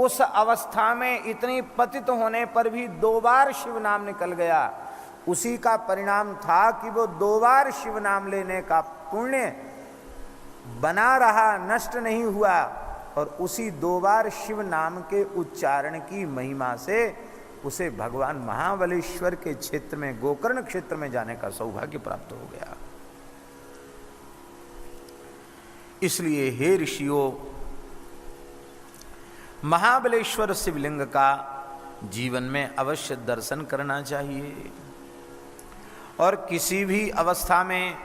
उस अवस्था में इतनी पतित होने पर भी 2 बार शिव नाम निकल गया, उसी का परिणाम था कि वो 2 बार शिव नाम लेने का पुण्य बना रहा, नष्ट नहीं हुआ। और उसी 2 बार शिव नाम के उच्चारण की महिमा से उसे भगवान महाबलेश्वर के क्षेत्र में, गोकर्ण क्षेत्र में जाने का सौभाग्य प्राप्त हो गया। इसलिए हे ऋषियों, महाबलेश्वर शिवलिंग का जीवन में अवश्य दर्शन करना चाहिए और किसी भी अवस्था में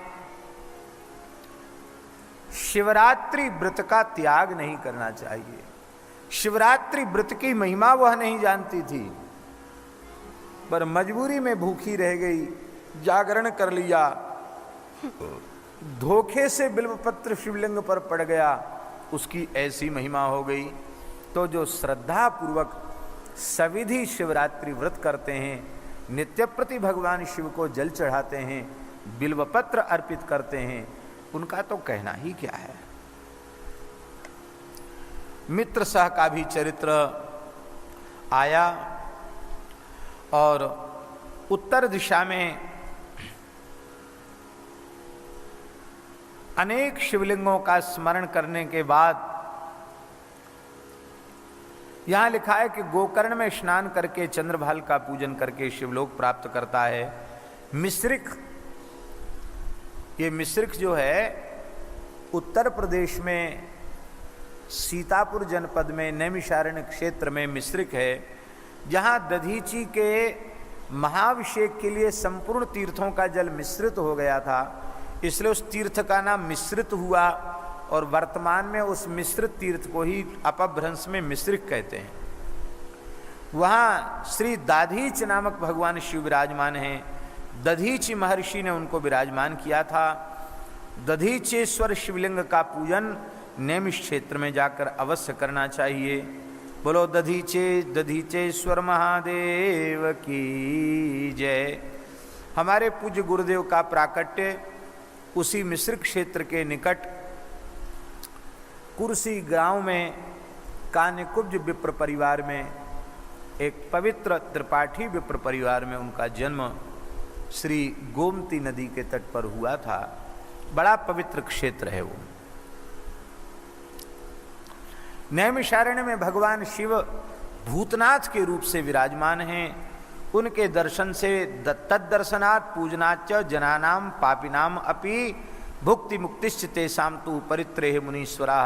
शिवरात्रि व्रत का त्याग नहीं करना चाहिए। शिवरात्रि व्रत की महिमा वह नहीं जानती थी, पर मजबूरी में भूखी रह गई, जागरण कर लिया, धोखे से बिल्वपत्र शिवलिंग पर पड़ गया, उसकी ऐसी महिमा हो गई। तो जो श्रद्धा पूर्वक सविधि शिवरात्रि व्रत करते हैं, नित्य प्रति भगवान शिव को जल चढ़ाते हैं, बिल्वपत्र अर्पित करते हैं, उनका तो कहना ही क्या है। मित्र सह का भी चरित्र आया और उत्तर दिशा में अनेक शिवलिंगों का स्मरण करने के बाद यहां लिखा है कि गोकर्ण में स्नान करके चंद्रभाल का पूजन करके शिवलोक प्राप्त करता है। मिश्रिक, ये मिश्रिक जो है उत्तर प्रदेश में सीतापुर जनपद में नैमिषारण्य क्षेत्र में मिश्रिक है, जहां दधीची के महाभिषेक के लिए संपूर्ण तीर्थों का जल मिश्रित हो गया था, इसलिए उस तीर्थ का नाम मिश्रित हुआ और वर्तमान में उस मिश्रित तीर्थ को ही अपभ्रंश में मिश्रिक कहते हैं। वहाँ श्री दाधीच नामक भगवान शिव विराजमान हैं। दधीची महर्षि ने उनको विराजमान किया था। दधीचेश्वर शिवलिंग का पूजन नैमिष क्षेत्र में जाकर अवश्य करना चाहिए। बोलो दधीचेश्वर महादेव की जय। हमारे पूज्य गुरुदेव का प्राकट्य उसी मिश्रिक क्षेत्र के निकट कुर्सी गांव में कान्यकुब्ज विप्र परिवार में, एक पवित्र त्रिपाठी विप्र परिवार में उनका जन्म श्री गोमती नदी के तट पर हुआ था। बड़ा पवित्र क्षेत्र है वो। नैमिषारण्य में भगवान शिव भूतनाथ के रूप से विराजमान हैं। उनके दर्शन से तद्दर्शनात् पूजनाच जनानाम पापिनाम अपि भुक्ति मुक्तिश्च तेषां तु परित्रेह मुनीश्वरा।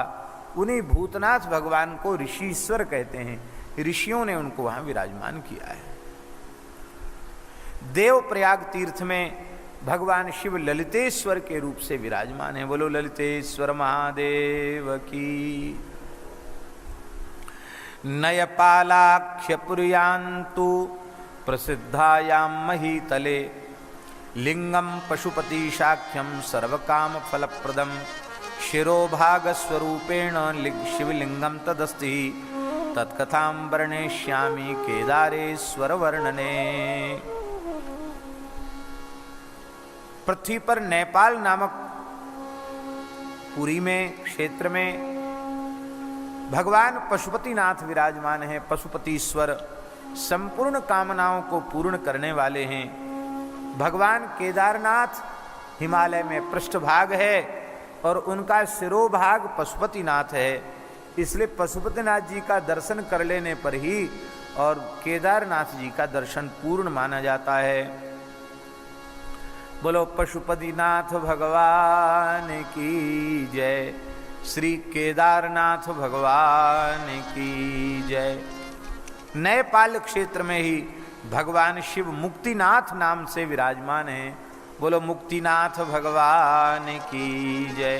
उन्हीं भूतनाथ भगवान को ऋषीश्वर कहते हैं। ऋषियों ने उनको वहां विराजमान किया है। देवप्रयाग तीर्थ में भगवान शिव ललितेश्वर के रूप से विराजमान है। बोलो ललितेश्वर महादेव की। नयपालाख्यपुर्यांतु प्रसिद्धायां महीतले लिंगम पशुपति शाख्यम सर्वकाम फलप्रदम शिरोभागस्वरूपेण शिवलिंगम तदस्ति तत्कथां वर्णयिष्यामि केदारेश्वर वर्णने। पृथ्वी पर नेपाल नामक पुरी में क्षेत्र में भगवान पशुपतिनाथ विराजमान हैं। पशुपतीश्वर संपूर्ण कामनाओं को पूर्ण करने वाले हैं। भगवान केदारनाथ हिमालय में पृष्ठभाग है और उनका शिरोभाग पशुपतिनाथ है। इसलिए पशुपतिनाथ जी का दर्शन कर लेने पर ही और केदारनाथ जी का दर्शन पूर्ण माना जाता है। बोलो पशुपतिनाथ भगवान की जय। श्री केदारनाथ भगवान की जय। नेपाल क्षेत्र में ही भगवान शिव मुक्तिनाथ नाम से विराजमान हैं। बोलो मुक्तिनाथ भगवान की जय।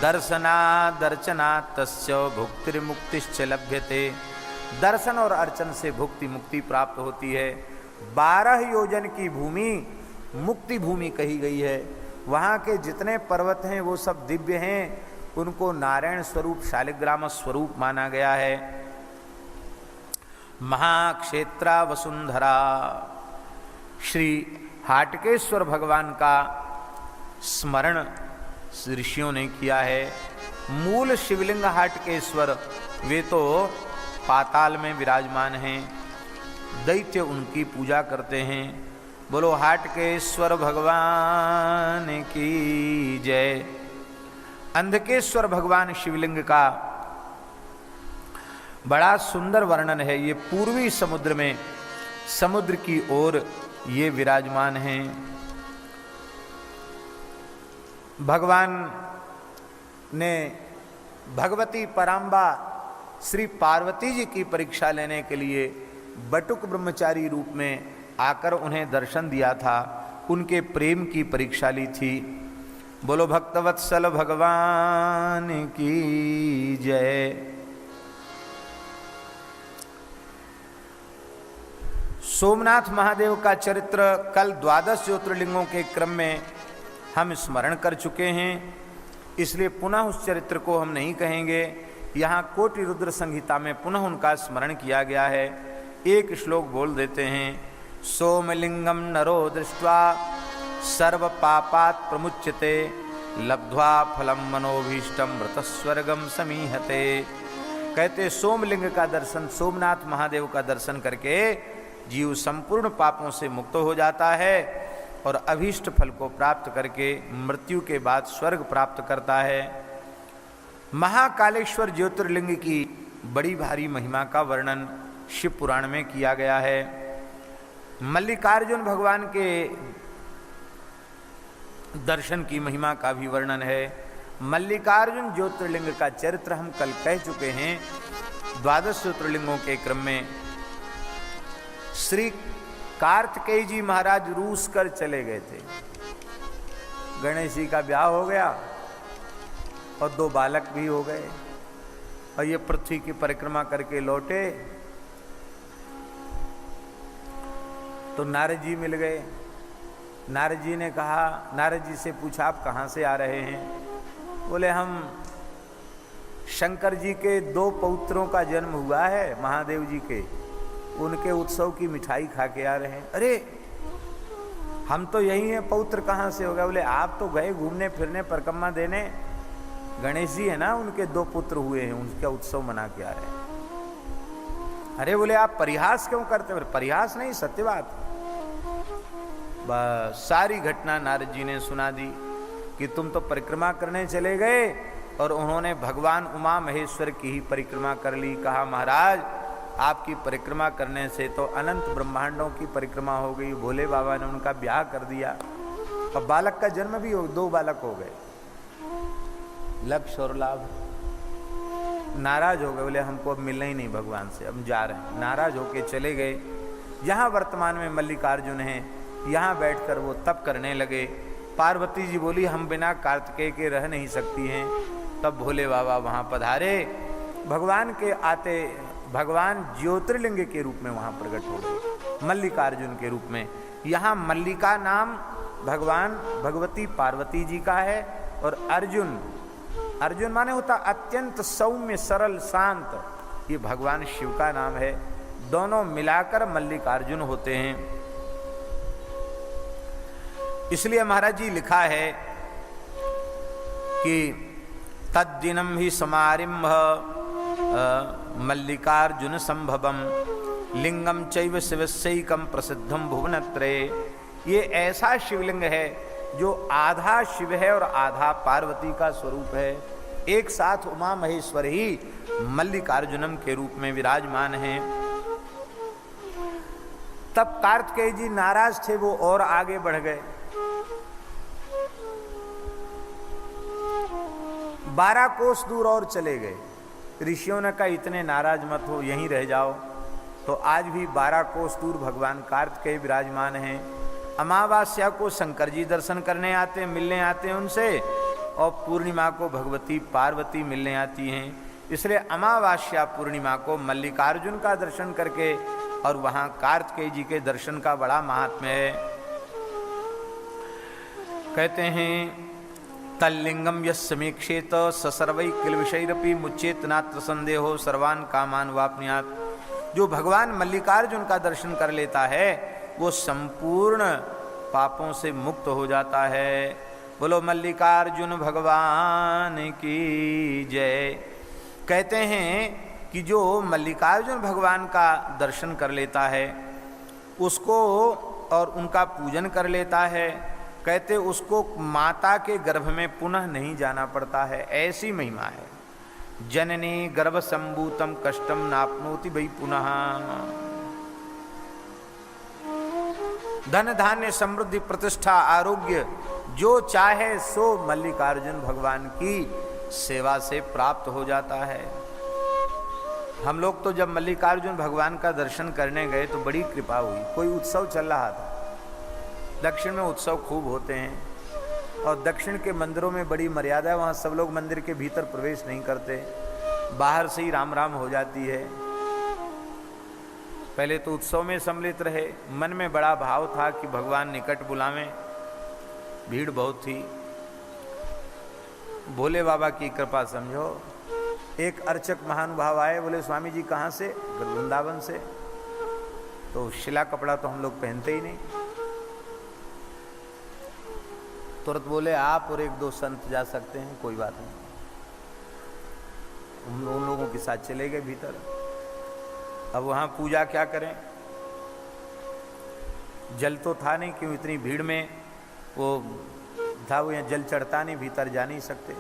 दर्शना दर्शना तस्य भुक्तिर्मुक्तिश्च लभ्यते। दर्शन और अर्चन से भुक्ति मुक्ति प्राप्त होती है। 12 योजन की भूमि मुक्ति भूमि कही गई है। वहाँ के जितने पर्वत हैं वो सब दिव्य हैं। उनको नारायण स्वरूप शालिग्राम स्वरूप माना गया है। महाक्षेत्रा वसुंधरा। श्री हाटकेश्वर भगवान का स्मरण ऋषियों ने किया है। मूल शिवलिंग हाटकेश्वर, वे तो पाताल में विराजमान हैं, दैत्य उनकी पूजा करते हैं। बोलो हाटकेश्वर भगवान की जय। अंधकेश्वर भगवान शिवलिंग का बड़ा सुंदर वर्णन है। ये पूर्वी समुद्र में, समुद्र की ओर ये विराजमान हैं। भगवान ने भगवती पराम्बा श्री पार्वती जी की परीक्षा लेने के लिए बटुक ब्रह्मचारी रूप में आकर उन्हें दर्शन दिया था, उनके प्रेम की परीक्षा ली थी। बोलो भक्तवत्सल भगवान की जय। सोमनाथ महादेव का चरित्र कल 12 ज्योतिर्लिंगों के क्रम में हम स्मरण कर चुके हैं, इसलिए पुनः उस चरित्र को हम नहीं कहेंगे। यहाँ कोटि रुद्र संहिता में पुनः उनका स्मरण किया गया है। एक श्लोक बोल देते हैं। सोमलिंगम नरो दृष्ट्वा सर्व पापात् प्रमुच्यते लब्ध्वा फलम मनोभीष्टम मृतस्वर्गम समीहते। कहते सोमलिंग का दर्शन, सोमनाथ महादेव का दर्शन करके जीव संपूर्ण पापों से मुक्त हो जाता है और अभीष्ट फल को प्राप्त करके मृत्यु के बाद स्वर्ग प्राप्त करता है। महाकालेश्वर ज्योतिर्लिंग की बड़ी भारी महिमा का वर्णन शिव पुराण में किया गया है। मल्लिकार्जुन भगवान के दर्शन की महिमा का भी वर्णन है। मल्लिकार्जुन ज्योतिर्लिंग का चरित्र हम कल कह चुके हैं। 12 ज्योतिर्लिंगों के क्रम में श्री कार्तिकेय जी महाराज रूस कर चले गए थे। गणेश जी का ब्याह हो गया और 2 बालक भी हो गए और ये पृथ्वी की परिक्रमा करके लौटे तो नारद जी मिल गए। नारद जी ने कहा, नारद जी से पूछा आप कहाँ से आ रहे हैं? बोले हम शंकर जी के 2 पौत्रों का जन्म हुआ है महादेव जी के, उनके उत्सव की मिठाई खा के आ रहे हैं। अरे हम तो यही हैं, पौत्र कहाँ से हो गया? बोले आप तो गए घूमने फिरने परिक्रमा देने, गणेश जी है ना उनके 2 पुत्र हुए हैं, उनका उत्सव मना के आ रहे हैं। अरे बोले आप परिहास क्यों करते? बोले परिहास नहीं, सत्य बात। बस सारी घटना नारद जी ने सुना दी कि तुम तो परिक्रमा करने चले गए और उन्होंने भगवान उमा महेश्वर की ही परिक्रमा कर ली। कहा महाराज आपकी परिक्रमा करने से तो अनंत ब्रह्मांडों की परिक्रमा हो गई। भोले बाबा ने उनका ब्याह कर दिया और बालक का जन्म भी हो, 2 बालक हो गए। लक्ष्य और लाभ। नाराज हो गए, बोले हमको अब मिलना ही नहीं भगवान से, अब जा रहे हैं। नाराज होके चले गए। यहाँ वर्तमान में मल्लिकार्जुन हैं, यहाँ बैठकर वो तप करने लगे। पार्वती जी बोली हम बिना कार्तिकेय के रह नहीं सकती हैं। तब भोले बाबा वहाँ पधारे। भगवान के आते भगवान ज्योतिर्लिंग के रूप में वहाँ प्रकट हो गए, मल्लिकार्जुन के रूप में। यहाँ मल्लिका नाम भगवान भगवती पार्वती जी का है और अर्जुन, अर्जुन माने होता अत्यंत सौम्य सरल शांत, ये भगवान शिव का नाम है। दोनों मिलाकर मल्लिकार्जुन होते हैं। इसलिए महाराज जी लिखा है कि तद्दिनम ही समारिम्भ मल्लिकार्जुन संभवम लिंगम चैव शिवस्यैकम प्रसिद्धम भुवनत्रये। ये ऐसा शिवलिंग है जो आधा शिव है और आधा पार्वती का स्वरूप है। एक साथ उमा महेश्वर ही मल्लिकार्जुनम के रूप में विराजमान हैं। तब कार्तिकेय जी नाराज थे, वो और आगे बढ़ गए। 12 कोस दूर और चले गए। ऋषियों ने कहा इतने नाराज मत हो, यहीं रह जाओ। तो आज भी 12 कोस दूर भगवान कार्तिकेय विराजमान हैं। अमावास्या को शंकर जी दर्शन करने आते हैं, मिलने आते हैं उनसे, और पूर्णिमा को भगवती पार्वती मिलने आती हैं। इसलिए अमावास्या पूर्णिमा को मल्लिकार्जुन का दर्शन करके और वहाँ कार्तिकेय जी के दर्शन का बड़ा महात्म्य है। कहते हैं तल्लिंगम यस्समीक्षेत सर्वै किल विषयरपि मुच्चेत नात्र संदेहो सर्वान कामान वाप्नुयात्। जो भगवान मल्लिकार्जुन का दर्शन कर लेता है वो संपूर्ण पापों से मुक्त हो जाता है। बोलो मल्लिकार्जुन भगवान की जय। कहते हैं कि जो मल्लिकार्जुन भगवान का दर्शन कर लेता है उसको और उनका पूजन कर लेता है, कहते उसको माता के गर्भ में पुनः नहीं जाना पड़ता है। ऐसी महिमा है। जननी गर्भ संभूतम कष्टम नापनोति भई पुनः। धन धान्य समृद्धि प्रतिष्ठा आरोग्य जो चाहे सो मल्लिकार्जुन भगवान की सेवा से प्राप्त हो जाता है। हम लोग तो जब मल्लिकार्जुन भगवान का दर्शन करने गए तो बड़ी कृपा हुई। कोई उत्सव चल रहा था, दक्षिण में उत्सव खूब होते हैं और दक्षिण के मंदिरों में बड़ी मर्यादा है, वहाँ सब लोग मंदिर के भीतर प्रवेश नहीं करते, बाहर से ही राम राम हो जाती है। पहले तो उत्सव में सम्मिलित रहे, मन में बड़ा भाव था कि भगवान निकट बुलावें, भीड़ बहुत थी। भोले बाबा की कृपा समझो, एक अर्चक महानुभाव आए, बोले स्वामी जी कहाँ से? वृंदावन से। तो शिला कपड़ा तो हम लोग पहनते ही नहीं। तुरंत बोले आप और एक दो संत जा सकते हैं, कोई बात नहीं। उन लोगों के साथ चले गए भीतर। अब वहाँ पूजा क्या करें, जल तो था नहीं, क्यों इतनी भीड़ में वो था, वो यहाँ जल चढ़ता नहीं, भीतर जा नहीं सकते।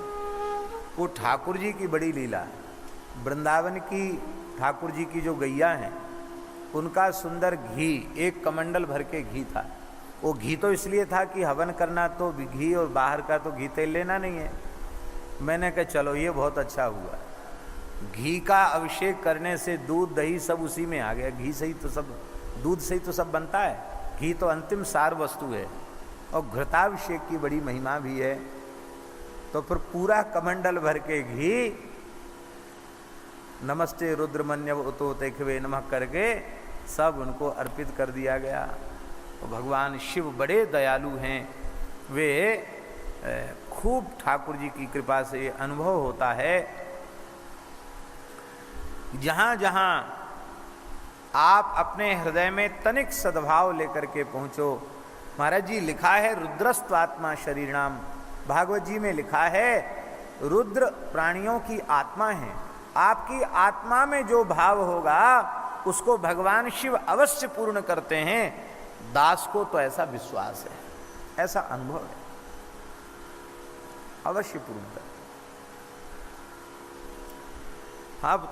वो ठाकुर जी की बड़ी लीला है। वृंदावन की ठाकुर जी की जो गैया हैं उनका सुंदर घी, एक कमंडल भर के घी था। वो घी तो इसलिए था कि हवन करना तो घी और बाहर का तो घी तेल लेना नहीं है। मैंने कहा चलो ये बहुत अच्छा हुआ, घी का अभिषेक करने से दूध दही सब उसी में आ गया। घी से ही तो सब, दूध से ही तो सब बनता है, घी तो अंतिम सार वस्तु है। और घृताभिषेक की बड़ी महिमा भी है। तो फिर पूरा कमंडल भर के घी नमस्ते रुद्रमन्यव उतो तेखवे नमः करके सब उनको अर्पित कर दिया गया। तो भगवान शिव बड़े दयालु हैं, वे खूब ठाकुर जी की कृपा से अनुभव होता है। जहाँ जहाँ आप अपने हृदय में तनिक सद्भाव लेकर के पहुँचो। महाराज जी लिखा है रुद्रस्त्वात्मा शरीरणाम, भागवत जी में लिखा है रुद्र प्राणियों की आत्मा है। आपकी आत्मा में जो भाव होगा उसको भगवान शिव अवश्य पूर्ण करते हैं। दास को तो ऐसा विश्वास है, ऐसा अनुभव है, अवश्य पूर्ण करते। अब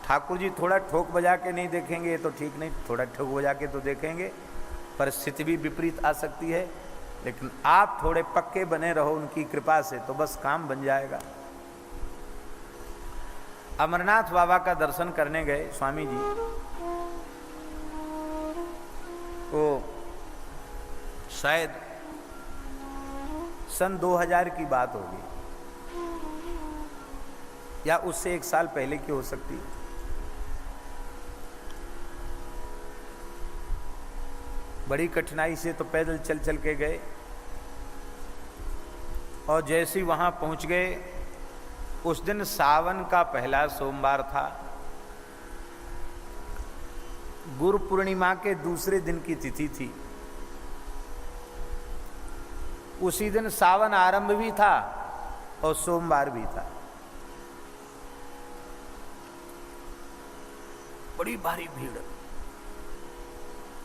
ठाकुर जी थोड़ा ठोक बजा के नहीं देखेंगे तो ठीक नहीं, थोड़ा ठोक बजा के तो देखेंगे, परिस्थिति भी विपरीत आ सकती है, लेकिन आप थोड़े पक्के बने रहो उनकी कृपा से तो बस काम बन जाएगा। अमरनाथ बाबा का दर्शन करने गए स्वामी जी, वो शायद सन 2000 की बात होगी या उससे एक साल पहले की हो सकती है। बड़ी कठिनाई से तो पैदल चल चल के गए और जैसे ही वहां पहुंच गए, उस दिन सावन का पहला सोमवार था, गुरु पूर्णिमा के दूसरे दिन की तिथि थी। उसी दिन सावन आरंभ भी था और सोमवार भी था। बड़ी भारी भीड़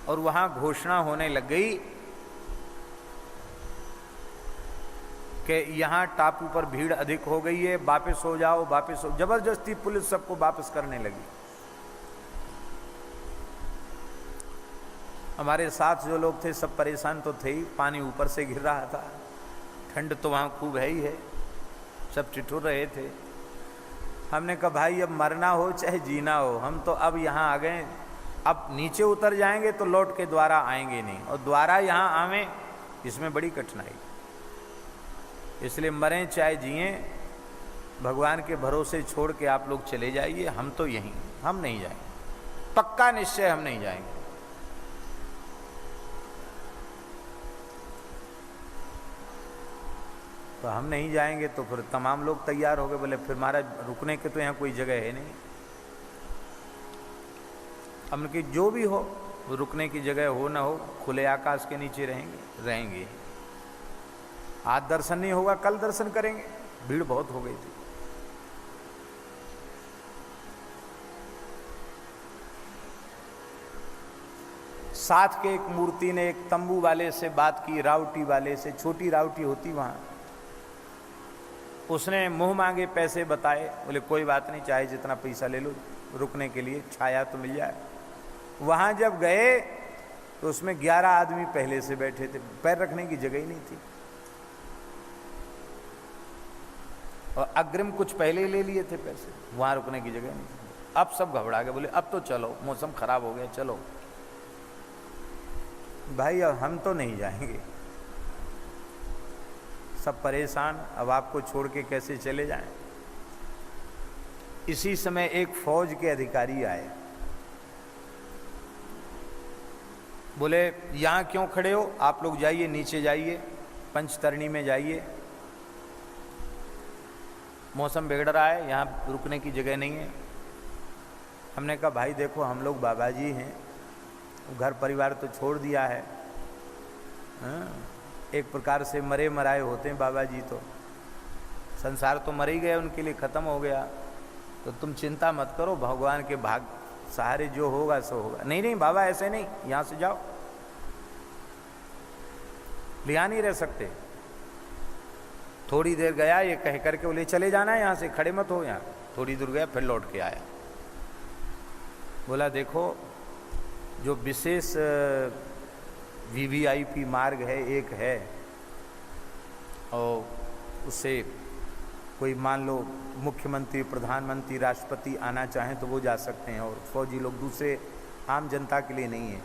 और वहां घोषणा होने लग गई कि यहां टापू पर भीड़ अधिक हो गई है, वापस हो जाओ, वापस हो। जबरदस्ती पुलिस सबको वापस करने लगी। हमारे साथ जो लोग थे सब परेशान तो थे ही, पानी ऊपर से गिर रहा था, ठंड तो वहाँ खूब है ही है, सब ठिठुर रहे थे। हमने कहा भाई अब मरना हो चाहे जीना हो, हम तो अब यहाँ आ गए, अब नीचे उतर जाएंगे तो लौट के द्वारा आएंगे नहीं, और द्वारा यहाँ आवें इसमें बड़ी कठिनाई, इसलिए मरें चाहे जिए भगवान के भरोसे छोड़ के आप लोग चले जाइए। हम तो यहीं, हम नहीं जाएंगे, पक्का निश्चय हम नहीं जाएंगे। तो हम नहीं जाएंगे तो फिर तमाम लोग तैयार हो गए, बोले फिर महाराज रुकने के तो यहाँ कोई जगह है नहीं। हमने कि जो भी हो, रुकने की जगह हो ना हो, खुले आकाश के नीचे रहेंगे। आज दर्शन नहीं होगा कल दर्शन करेंगे। भीड़ बहुत हो गई थी। साथ के एक मूर्ति ने एक तंबू वाले से बात की, रावटी वाले से, छोटी रावटी होती वहाँ। उसने मुंह मांगे पैसे बताए, बोले कोई बात नहीं, चाहे जितना पैसा ले लो, रुकने के लिए छाया तो मिल जाए। वहाँ जब गए तो उसमें 11 आदमी पहले से बैठे थे, पैर रखने की जगह ही नहीं थी, और अग्रिम कुछ पहले ही ले लिए थे पैसे, वहाँ रुकने की जगह नहीं थी। अब सब घबरा गए, बोले अब तो चलो, मौसम खराब हो गया, चलो। भाई अब हम तो नहीं जाएंगे, सब परेशान, अब आपको छोड़ के कैसे चले जाएं। इसी समय एक फौज के अधिकारी आए, बोले यहाँ क्यों खड़े हो, आप लोग जाइए, नीचे जाइए, पंचतरणी में जाइए, मौसम बिगड़ रहा है, यहाँ रुकने की जगह नहीं है। हमने कहा भाई देखो हम लोग बाबा जी हैं, घर परिवार तो छोड़ दिया है, एक प्रकार से मरे मराए होते हैं बाबा जी, तो संसार तो मर ही गया, उनके लिए ख़त्म हो गया, तो तुम चिंता मत करो, भगवान के भाग सहारे जो होगा सो होगा। नहीं नहीं बाबा ऐसे नहीं, यहाँ से जाओ, लिया नहीं रह सकते। थोड़ी देर गया, ये कह करके बोले चले जाना है यहाँ से, खड़े मत हो यहाँ। थोड़ी दूर गया, फिर लौट के आया, बोला देखो जो विशेष VVIP मार्ग है एक है, और उससे कोई मान लो मुख्यमंत्री, प्रधानमंत्री, राष्ट्रपति आना चाहें तो वो जा सकते हैं, और फौजी लोग दूसरे आम जनता के लिए नहीं है,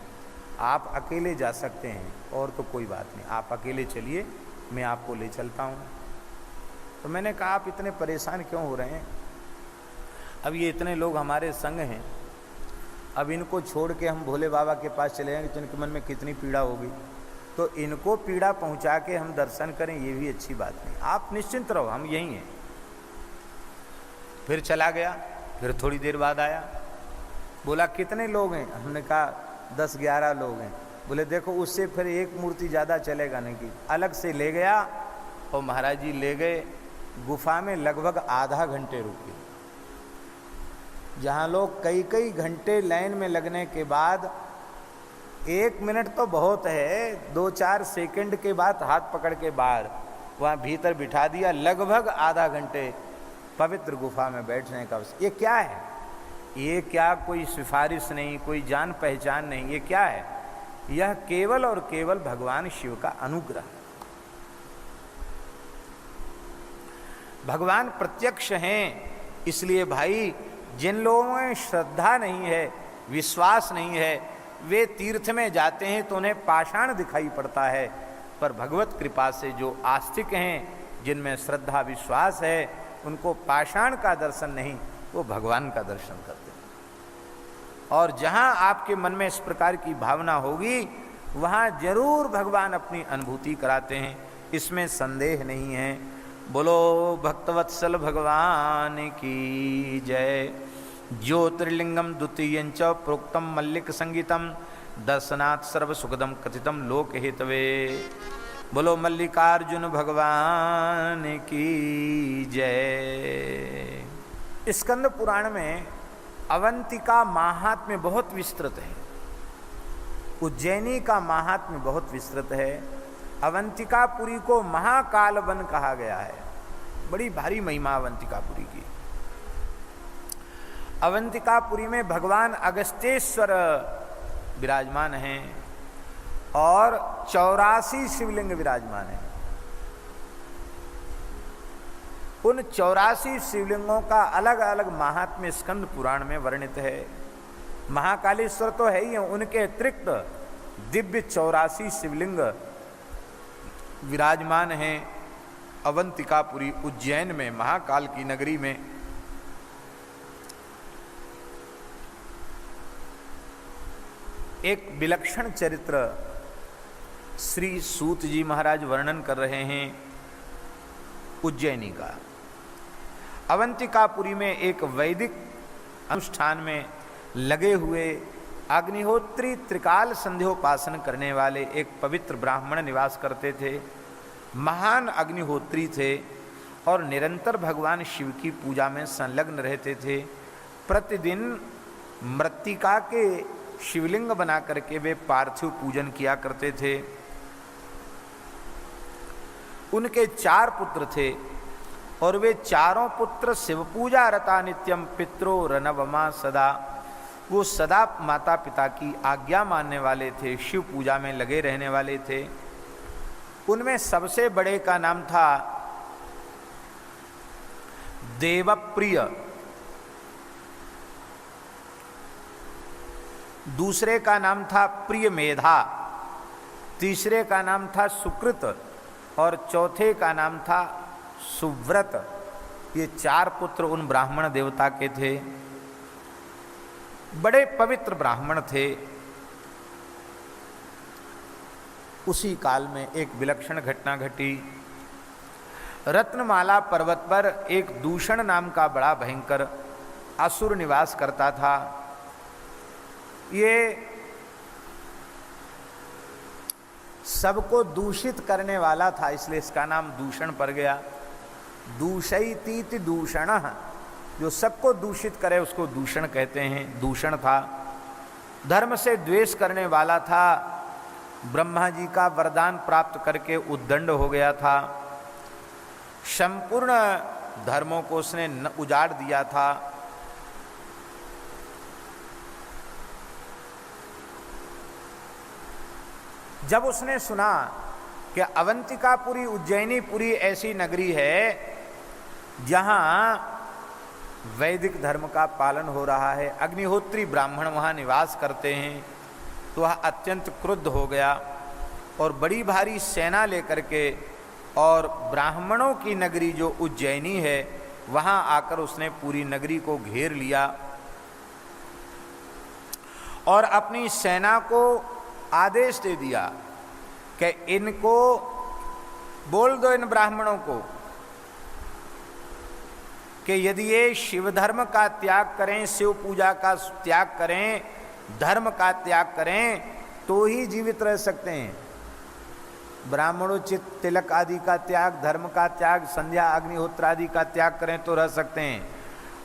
आप अकेले जा सकते हैं, और तो कोई बात नहीं, आप अकेले चलिए, मैं आपको ले चलता हूँ। तो मैंने कहा आप इतने परेशान क्यों हो रहे हैं, अब ये इतने लोग हमारे संग हैं, अब इनको छोड़ के हम भोले बाबा के पास चले जाएंगे तो इनके मन में कितनी पीड़ा होगी, तो इनको पीड़ा पहुंचा के हम दर्शन करें ये भी अच्छी बात नहीं, आप निश्चिंत रहो, हम यहीं हैं। फिर चला गया, फिर थोड़ी देर बाद आया, बोला कितने लोग हैं, हमने कहा 10-11 लोग हैं। बोले देखो उससे फिर एक मूर्ति ज़्यादा चलेगा नहीं, कि अलग से ले गया, और महाराज जी ले गए गुफा में, लगभग आधा घंटे रुके, जहाँ लोग कई कई घंटे लाइन में लगने के बाद 1 मिनट तो बहुत है, 2-4 सेकंड के बाद हाथ पकड़ के बाहर वहाँ भीतर बिठा दिया, लगभग आधा घंटे पवित्र गुफा में बैठने का। ये क्या है, ये क्या कोई सिफारिश नहीं, कोई जान पहचान नहीं, ये क्या है, यह केवल और केवल भगवान शिव का अनुग्रह। भगवान प्रत्यक्ष हैं, इसलिए भाई जिन लोगों में श्रद्धा नहीं है, विश्वास नहीं है, वे तीर्थ में जाते हैं तो उन्हें पाषाण दिखाई पड़ता है, पर भगवत कृपा से जो आस्तिक हैं, जिनमें श्रद्धा विश्वास है, उनको पाषाण का दर्शन नहीं, वो भगवान का दर्शन करते हैं। और जहाँ आपके मन में इस प्रकार की भावना होगी, वहाँ जरूर भगवान अपनी अनुभूति कराते हैं, इसमें संदेह नहीं है। बोलो भक्तवत्सल भगवान की जय। ज्योतिर्लिंगम द्वितीयं च प्रोक्तम मल्लिक संगीतम, दर्शनात् सर्व सुखदम कथितम लोक हेतवे। बोलो मल्लिकार्जुन भगवान की जय। स्कंद पुराण में अवंतिका महात्म्य बहुत विस्तृत है, उज्जैनी का महात्म्य बहुत विस्तृत है। अवंतिकापुरी को महाकाल वन कहा गया है, बड़ी भारी महिमा अवंतिकापुरी की। अवंतिकापुरी में भगवान अगस्त्येश्वर विराजमान हैं और 84 शिवलिंग विराजमान हैं। उन 84 शिवलिंगों का अलग अलग महात्म्य स्कंद पुराण में वर्णित है। महाकालेश्वर तो है ही, उनके अतिरिक्त दिव्य 84 शिवलिंग विराजमान हैं अवंतिकापुरी उज्जैन में, महाकाल की नगरी में। एक विलक्षण चरित्र श्री सूत जी महाराज वर्णन कर रहे हैं उज्जैनी का। अवंतिकापुरी में एक वैदिक अनुष्ठान में लगे हुए अग्निहोत्री त्रिकाल संध्योपासन करने वाले एक पवित्र ब्राह्मण निवास करते थे। महान अग्निहोत्री थे और निरंतर भगवान शिव की पूजा में संलग्न रहते थे। प्रतिदिन मृत्तिका के शिवलिंग बना करके वे पार्थिव पूजन किया करते थे। उनके 4 पुत्र थे और वे चारों पुत्र शिव पूजा रता नित्यम पितरो रनवमा सदा। वो सदा माता पिता की आज्ञा मानने वाले थे, शिव पूजा में लगे रहने वाले थे। उनमें सबसे बड़े का नाम था देवप्रिय, दूसरे का नाम था प्रिय मेधा, तीसरे का नाम था सुकृत और चौथे का नाम था सुव्रत। ये 4 पुत्र उन ब्राह्मण देवता के थे। बड़े पवित्र ब्राह्मण थे। उसी काल में एक विलक्षण घटना घटी। रत्नमाला पर्वत पर एक दूषण नाम का बड़ा भयंकर असुर निवास करता था। ये सबको दूषित करने वाला था, इसलिए इसका नाम दूषण पड़ गया। दूषयतीति दूषणः, जो सबको दूषित करे उसको दूषण कहते हैं, दूषण था। धर्म से द्वेष करने वाला था। ब्रह्मा जी का वरदान प्राप्त करके उद्दंड हो गया था। संपूर्ण धर्मों को उसने उजाड़ दिया था। जब उसने सुना कि अवंतिकापुरी उज्जैनीपुरी ऐसी नगरी है जहां वैदिक धर्म का पालन हो रहा है, अग्निहोत्री ब्राह्मण वहां निवास करते हैं, तो वह अत्यंत क्रुद्ध हो गया और बड़ी भारी सेना लेकर के और ब्राह्मणों की नगरी जो उज्जैनी है वहां आकर उसने पूरी नगरी को घेर लिया और अपनी सेना को आदेश दे दिया कि इनको बोल दो, इन ब्राह्मणों को, कि यदि ये शिव धर्म का त्याग करें, शिव पूजा का त्याग करें, धर्म का त्याग करें तो ही जीवित रह सकते हैं। ब्राह्मणोचित तिलक आदि का त्याग, धर्म का त्याग, संध्या अग्निहोत्र आदि का त्याग करें तो रह सकते हैं,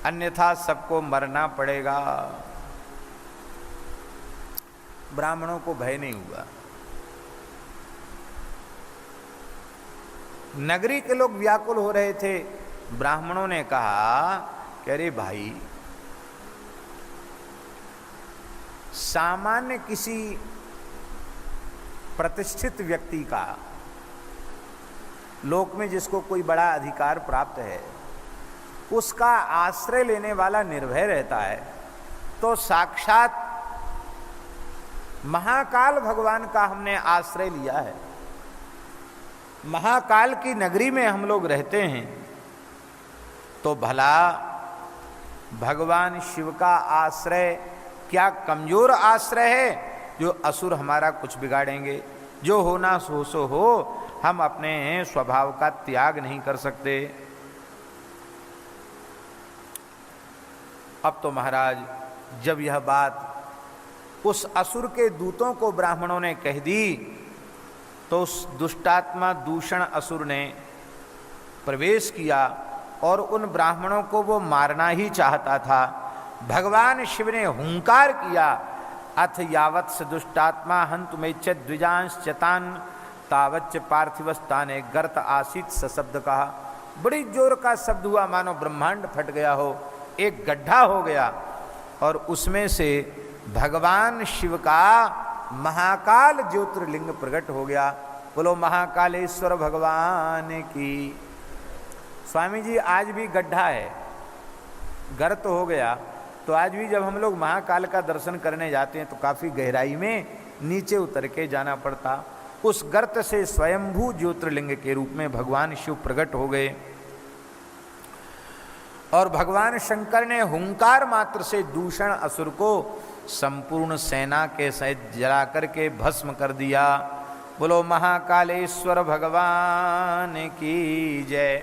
अन्यथा सबको मरना पड़ेगा। ब्राह्मणों को भय नहीं हुआ। नगरी के लोग व्याकुल हो रहे थे। ब्राह्मणों ने कहा कि अरे भाई, सामान्य किसी प्रतिष्ठित व्यक्ति का, लोक में जिसको कोई बड़ा अधिकार प्राप्त है, उसका आश्रय लेने वाला निर्भय रहता है, तो साक्षात महाकाल भगवान का हमने आश्रय लिया है। महाकाल की नगरी में हम लोग रहते हैं, तो भला भगवान शिव का आश्रय क्या कमजोर आश्रय है जो असुर हमारा कुछ बिगाड़ेंगे? जो होना सो हो, हम अपने स्वभाव का त्याग नहीं कर सकते। अब तो महाराज जब यह बात उस असुर के दूतों को ब्राह्मणों ने कह दी, तो उस दुष्टात्मा दूषण असुर ने प्रवेश किया और उन ब्राह्मणों को वो मारना ही चाहता था। भगवान शिव ने हुंकार किया, अथ यावत् स दुष्टात्मा हन्तुमेच्छत् द्विजांश चतान तावच्च पार्थिवस्थाने गर्त आसीत सशब्द कहा। बड़ी जोर का शब्द हुआ, मानो ब्रह्मांड फट गया हो, एक गड्ढा हो गया और उसमें से भगवान शिव का महाकाल ज्योतिर्लिंग प्रकट हो गया। बोलो महाकालेश्वर भगवान की। स्वामी जी, आज भी गड्ढा है, गर्त हो गया, तो आज भी जब हम लोग महाकाल का दर्शन करने जाते हैं तो काफ़ी गहराई में नीचे उतर के जाना पड़ता। उस गर्त से स्वयंभू ज्योतिर्लिंग के रूप में भगवान शिव प्रकट हो गए और भगवान शंकर ने हुंकार मात्र से दूषण असुर को संपूर्ण सेना के सहित जला करके भस्म कर दिया। बोलो महाकालेश्वर भगवान की जय।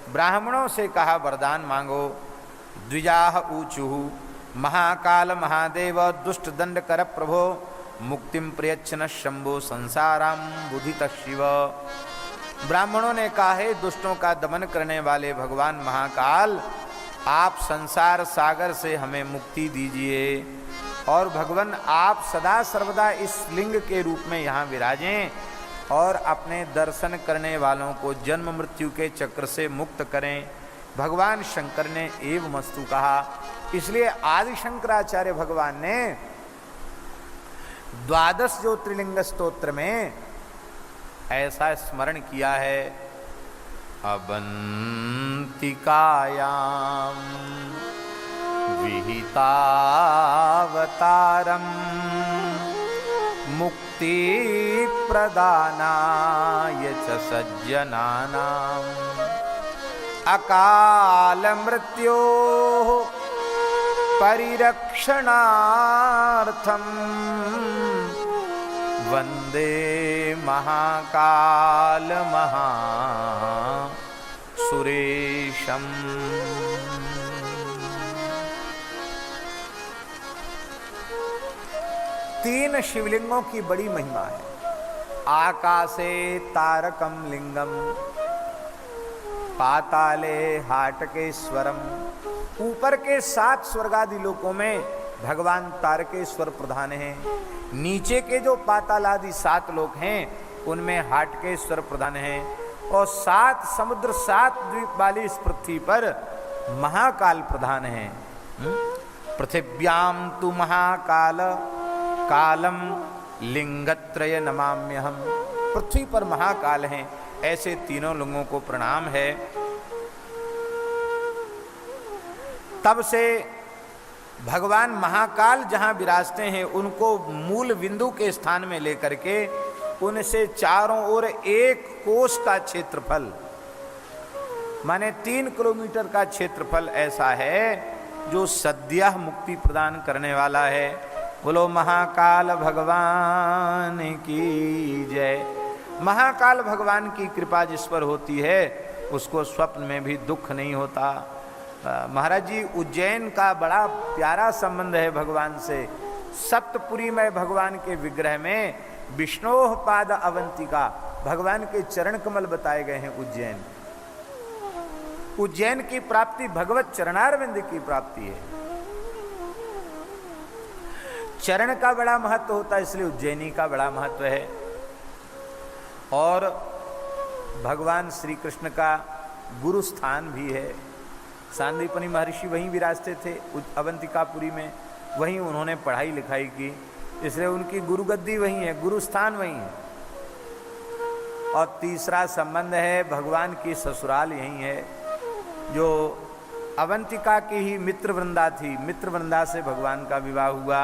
ब्राह्मणों से कहा वरदान मांगो। द्विजाह ऊचुः महाकाल महादेव दुष्ट दंड कर प्रभो मुक्तिम प्रयच्छन शंभो संसाराम बुधित शिव। ब्राह्मणों ने कहा, है दुष्टों का दमन करने वाले भगवान महाकाल, आप संसार सागर से हमें मुक्ति दीजिए। और भगवान आप सदा सर्वदा इस लिंग के रूप में यहाँ विराजें और अपने दर्शन करने वालों को जन्म मृत्यु के चक्र से मुक्त करें। भगवान शंकर ने एवमस्तु कहा। इसलिए आदि शंकराचार्य भगवान ने 12 ज्योतिर्लिंग स्तोत्र में ऐसा स्मरण किया है। अवंतिकायाम विहितावतारम मुक्ति प्रदानाय च सज्जनानां अकाल मृत्यो परिरक्षणार्थम वंदे महाकाल महासुरेशम। तीन शिवलिंगों की बड़ी महिमा है। आकाशे तारकम लिंगम, पाताले हाटकेश्वरम। ऊपर के 7 स्वर्गादि लोकों में भगवान तारकेश्वर प्रधान हैं। नीचे के जो पातालादि 7 लोक हैं उनमें हाटकेश्वर प्रधान हैं। और 7 समुद्र 7 द्वीप वाली इस पृथ्वी पर महाकाल प्रधान हैं। पृथिव्याम तु महाकाल कालम लिंगत्रय नमाम्यहम। पृथ्वी पर महाकाल हैं। ऐसे तीनों लिंगों को प्रणाम है। तब से भगवान महाकाल जहां विराजते हैं उनको मूल बिंदु के स्थान में लेकर के उनसे चारों ओर 1 कोस का क्षेत्रफल माने 3 किलोमीटर का क्षेत्रफल ऐसा है जो सद्यः मुक्ति प्रदान करने वाला है। बोलो महाकाल भगवान की जय। महाकाल भगवान की कृपा जिस पर होती है उसको स्वप्न में भी दुख नहीं होता। महाराज जी, उज्जैन का बड़ा प्यारा संबंध है भगवान से। सप्तपुरी में भगवान के विग्रह में विष्णोः पाद अवंतिका, भगवान के चरण कमल बताए गए हैं। उज्जैन की प्राप्ति भगवत चरणारविंद की प्राप्ति है। चरण का बड़ा महत्व होता है, इसलिए उज्जैनी का बड़ा महत्व है। और भगवान श्री कृष्ण का गुरु स्थान भी है। सांदीपनि महर्षि वहीं विराजते थे अवंतिकापुरी में, वहीं उन्होंने पढ़ाई लिखाई की, इसलिए उनकी गुरु गद्दी वहीं है, गुरु स्थान वहीं है। और तीसरा संबंध है भगवान की ससुराल यहीं है, जो अवंतिका की ही मित्र वृंदा थी। मित्र वृंदा से भगवान का विवाह हुआ,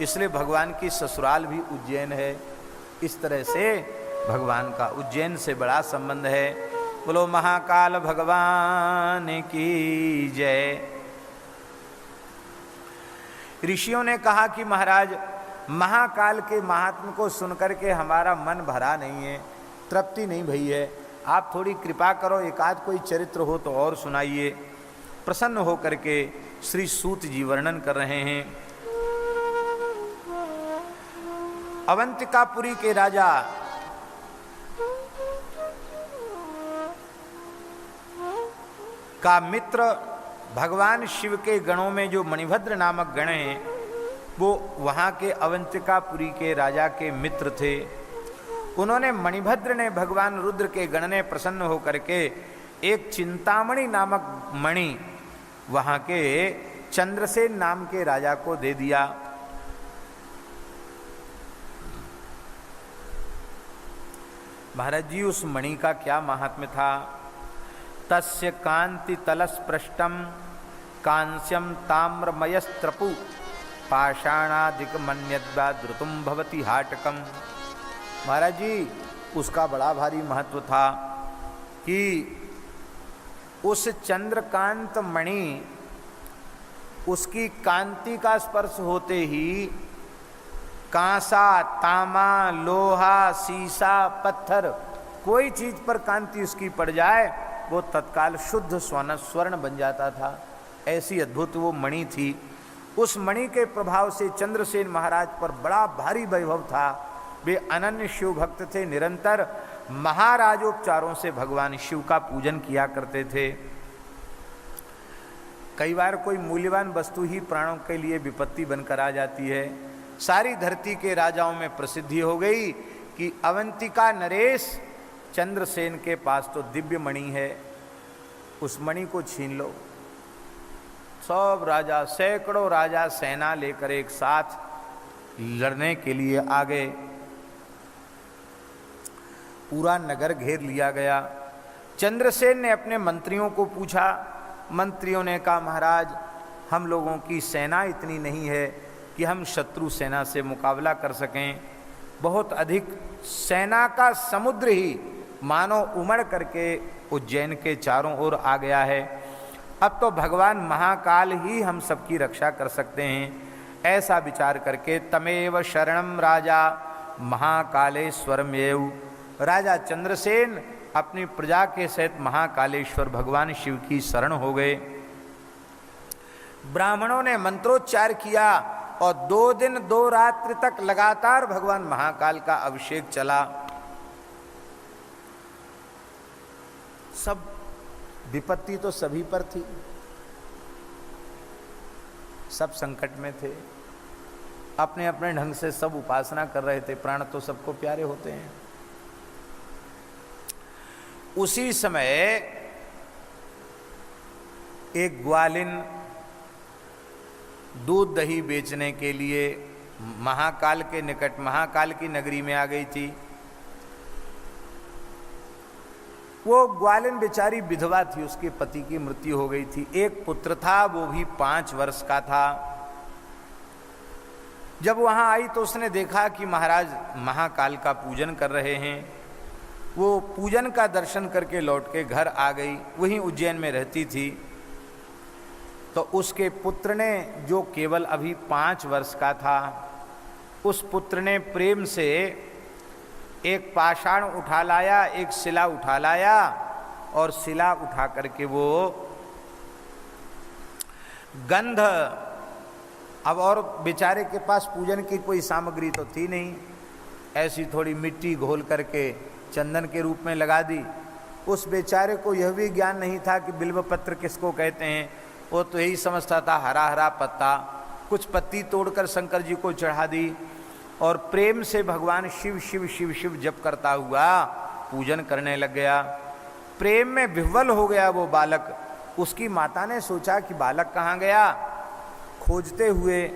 इसलिए भगवान की ससुराल भी उज्जैन है। इस तरह से भगवान का उज्जैन से बड़ा संबंध है। बोलो महाकाल भगवान की जय। ऋषियों ने कहा कि महाराज, महाकाल के महात्म को सुनकर के हमारा मन भरा नहीं है, तृप्ति नहीं भई है। आप थोड़ी कृपा करो, एकाध कोई चरित्र हो तो और सुनाइए। प्रसन्न होकर के श्री सूत जी वर्णन कर रहे हैं। अवंतिकापुरी के राजा का मित्र भगवान शिव के गणों में जो मणिभद्र नामक गण हैं, वो वहाँ के अवंतिकापुरी के राजा के मित्र थे। उन्होंने मणिभद्र ने भगवान रुद्र के गण ने प्रसन्न होकर के एक चिंतामणि नामक मणि वहाँ के चंद्रसेन नाम के राजा को दे दिया। महाराज जी, उस मणि का क्या महात्म्य था। तस्य कांति तलस्पृष्टम कांस्यम ताम्रमयस्त्रपु पाषाणादिक मन्यद्वा द्रुतुम भवति हाटकम। महाराज जी, उसका बड़ा भारी महत्व था कि उस चंद्रकांत मणि, उसकी कांति का स्पर्श होते ही कांसा, तामा, लोहा, सीसा, पत्थर, कोई चीज पर कांति उसकी पड़ जाए वो तत्काल शुद्ध स्वर्ण बन जाता था। ऐसी अद्भुत वो मणि थी। उस मणि के प्रभाव से चंद्रसेन महाराज पर बड़ा भारी वैभव था। वे अनन्य शिव भक्त थे, निरंतर महाराजोपचारों से भगवान शिव का पूजन किया करते थे। कई बार कोई मूल्यवान वस्तु ही प्राणों के लिए विपत्ति बनकर आ जाती है। सारी धरती के राजाओं में प्रसिद्धि हो गई कि अवंतिका नरेश चंद्रसेन के पास तो दिव्य मणि है, उस मणि को छीन लो। सब राजा, सैकड़ों राजा सेना लेकर एक साथ लड़ने के लिए आ गए। पूरा नगर घेर लिया गया। चंद्रसेन ने अपने मंत्रियों को पूछा। मंत्रियों ने कहा, महाराज हम लोगों की सेना इतनी नहीं है कि हम शत्रु सेना से मुकाबला कर सकें। बहुत अधिक सेना का समुद्र ही मानो उमड़ करके उज्जैन के चारों ओर आ गया है। अब तो भगवान महाकाल ही हम सबकी रक्षा कर सकते हैं। ऐसा विचार करके तमेव शरणम राजा महाकालेश्वरमेव, राजा चंद्रसेन अपनी प्रजा के सहित महाकालेश्वर भगवान शिव की शरण हो गए। ब्राह्मणों ने मंत्रोच्चार किया और 2 दिन 2 रात्रि तक लगातार भगवान महाकाल का अभिषेक चला। सब विपत्ति तो सभी पर थी, सब संकट में थे, अपने अपने ढंग से सब उपासना कर रहे थे। प्राण तो सबको प्यारे होते हैं। उसी समय एक ग्वालिन दूध दही बेचने के लिए महाकाल के निकट, महाकाल की नगरी में आ गई थी। वो ग्वालिन बेचारी विधवा थी, उसके पति की मृत्यु हो गई थी। एक पुत्र था, वो भी 5 वर्ष का था। जब वहां आई तो उसने देखा कि महाराज महाकाल का पूजन कर रहे हैं। वो पूजन का दर्शन करके लौट के घर आ गई। वहीं उज्जैन में रहती थी। तो उसके पुत्र ने, जो केवल अभी 5 वर्ष का था, उस पुत्र ने प्रेम से एक पाषाण उठा लाया, एक शिला उठा लाया और शिला उठा करके वो गंध, अब और बेचारे के पास पूजन की कोई सामग्री तो थी नहीं, ऐसी थोड़ी मिट्टी घोल करके चंदन के रूप में लगा दी। उस बेचारे को यह भी ज्ञान नहीं था कि बिल्व पत्र किसको कहते हैं। वो तो यही समझता था हरा हरा पत्ता। कुछ पत्ती तोड़कर शंकर जी को चढ़ा दी और प्रेम से भगवान शिव शिव शिव शिव जप करता हुआ पूजन करने लग गया। प्रेम में विह्वल हो गया वो बालक। उसकी माता ने सोचा कि बालक कहाँ गया। खोजते हुए,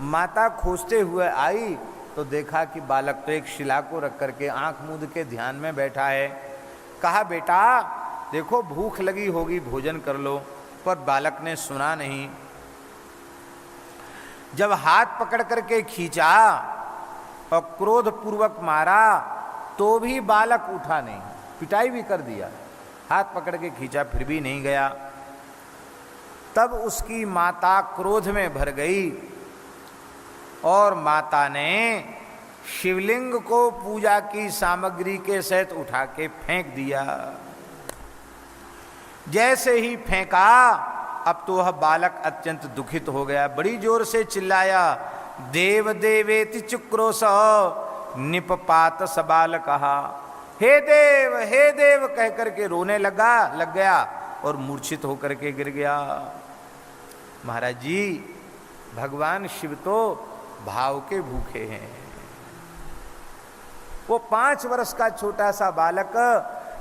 माता खोजते हुए आई तो देखा कि बालक तो एक शिला को रख करके आंख मूंद के ध्यान में बैठा है। कहा, बेटा देखो भूख लगी होगी, भोजन कर लो। पर बालक ने सुना नहीं। जब हाथ पकड़ करके खींचा और क्रोध पूर्वक मारा तो भी बालक उठा नहीं। पिटाई भी कर दिया, हाथ पकड़ के खींचा फिर भी नहीं गया। तब उसकी माता क्रोध में भर गई और माता ने शिवलिंग को पूजा की सामग्री के सहित उठा के फेंक दिया। जैसे ही फेंका, अब तो वह बालक अत्यंत दुखित हो गया। बड़ी जोर से चिल्लाया, देव देवेति चुक्रोश निपपात सबाल कहा, हे देव कह करके रोने लग गया और मूर्छित होकर के गिर गया। महाराज जी, भगवान शिव तो भाव के भूखे हैं। वो 5 वर्ष का छोटा सा बालक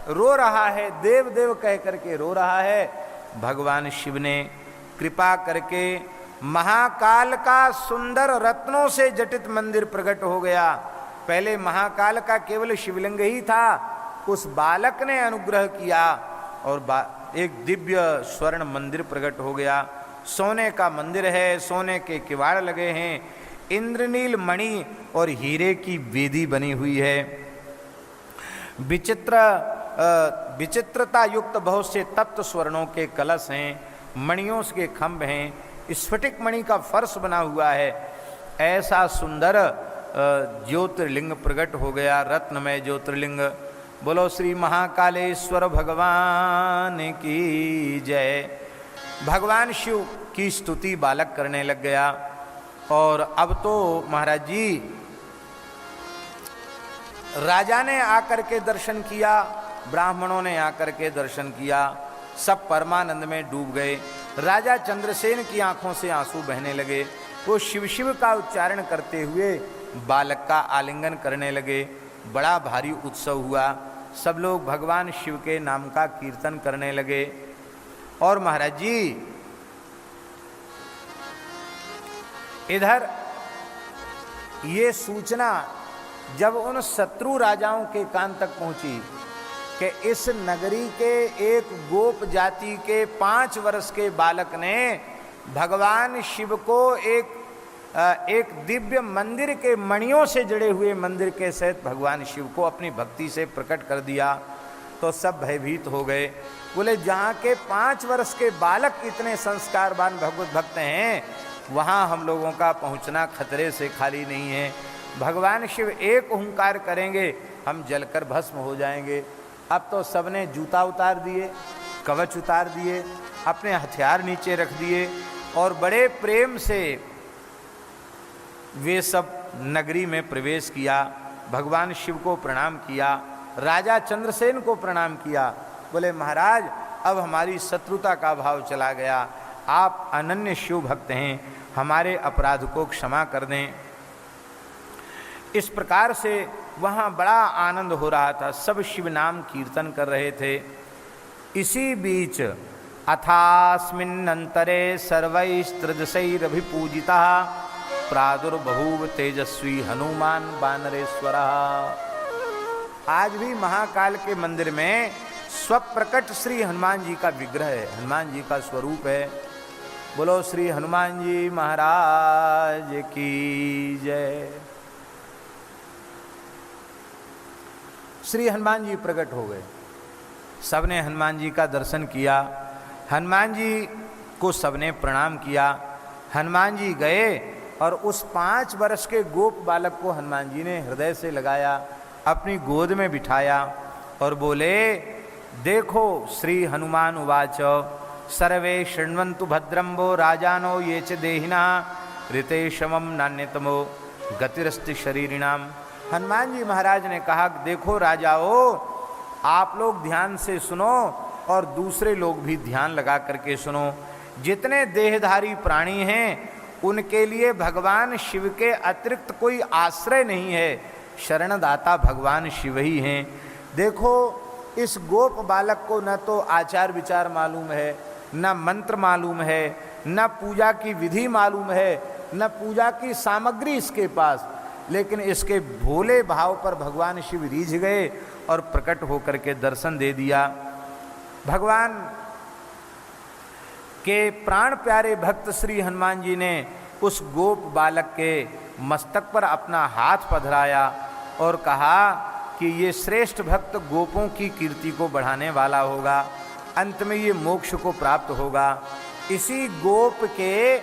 रो रहा है, देव देव कह करके रो रहा है। भगवान शिव ने कृपा करके महाकाल का सुंदर रत्नों से जटित मंदिर प्रकट हो गया। पहले महाकाल का केवल शिवलिंग ही था, उस बालक ने अनुग्रह किया और एक दिव्य स्वर्ण मंदिर प्रकट हो गया। सोने का मंदिर है, सोने के किवाड़ लगे हैं, इंद्रनील मणि और हीरे की वेदी बनी हुई है। विचित्रता युक्त बहुत से तप्त स्वर्णों के कलश हैं, मणियों के खंभ हैं, स्फटिक मणि का फर्श बना हुआ है। ऐसा सुंदर ज्योतिर्लिंग प्रकट हो गया, रत्नमय ज्योतिर्लिंग। बोलो श्री महाकालेश्वर भगवान की जय। भगवान शिव की स्तुति बालक करने लग गया। और अब तो महाराज जी, राजा ने आकर के दर्शन किया, ब्राह्मणों ने आकर के दर्शन किया, सब परमानंद में डूब गए। राजा चंद्रसेन की आंखों से आंसू बहने लगे। वो शिव शिव का उच्चारण करते हुए बालक का आलिंगन करने लगे। बड़ा भारी उत्सव हुआ। सब लोग भगवान शिव के नाम का कीर्तन करने लगे। और महाराज जी इधर ये सूचना जब उन शत्रु राजाओं के कान तक पहुंची कि इस नगरी के एक गोप जाति के 5 वर्ष के बालक ने भगवान शिव को एक दिव्य मंदिर के मणियों से जड़े हुए मंदिर के सहित भगवान शिव को अपनी भक्ति से प्रकट कर दिया, तो सब भयभीत हो गए। बोले जहाँ के 5 वर्ष के बालक इतने संस्कारवान भगवत भक्त हैं, वहाँ हम लोगों का पहुँचना खतरे से खाली नहीं है। भगवान शिव एक हुंकार करेंगे, हम जलकर भस्म हो जाएंगे। अब तो सबने जूता उतार दिए, कवच उतार दिए, अपने हथियार नीचे रख दिए और बड़े प्रेम से वे सब नगरी में प्रवेश किया। भगवान शिव को प्रणाम किया, राजा चंद्रसेन को प्रणाम किया। बोले महाराज अब हमारी शत्रुता का भाव चला गया, आप अनन्य शिव भक्त हैं, हमारे अपराध को क्षमा कर दें। इस प्रकार से वहाँ बड़ा आनंद हो रहा था, सब शिव नाम कीर्तन कर रहे थे। इसी बीच अथास्मिन्नंतरे सर्वैस्त्रिदशैरभिपूजितः प्रादुर्बभूव तेजस्वी हनुमान वानरेश्वरः। आज भी महाकाल के मंदिर में स्वप्रकट श्री हनुमान जी का विग्रह है, हनुमान जी का स्वरूप है। बोलो श्री हनुमान जी महाराज की जय। श्री हनुमान जी प्रकट हो गए, सबने हनुमान जी का दर्शन किया, हनुमान जी को सबने प्रणाम किया। हनुमान जी गए और उस 5 वर्ष के गोप बालक को हनुमान जी ने हृदय से लगाया, अपनी गोद में बिठाया और बोले देखो श्री हनुमान उवाच सर्वे शृण्वन्तु भद्रं वो राजानो ये च देहिना ऋतेशमं नान्यतमो गतिरस्ति शरीरिणाम। हनुमान जी महाराज ने कहा देखो राजाओ, आप लोग ध्यान से सुनो और दूसरे लोग भी ध्यान लगा करके सुनो। जितने देहधारी प्राणी हैं उनके लिए भगवान शिव के अतिरिक्त कोई आश्रय नहीं है, शरणदाता भगवान शिव ही हैं। देखो इस गोप बालक को न तो आचार विचार मालूम है, न मंत्र मालूम है, न पूजा की विधि मालूम है, न पूजा की सामग्री इसके पास, लेकिन इसके भोले भाव पर भगवान शिव रीझ गए और प्रकट होकर के दर्शन दे दिया। भगवान के प्राण प्यारे भक्त श्री हनुमान जी ने उस गोप बालक के मस्तक पर अपना हाथ पधराया और कहा कि ये श्रेष्ठ भक्त गोपों की कीर्ति को बढ़ाने वाला होगा, अंत में ये मोक्ष को प्राप्त होगा। इसी गोप के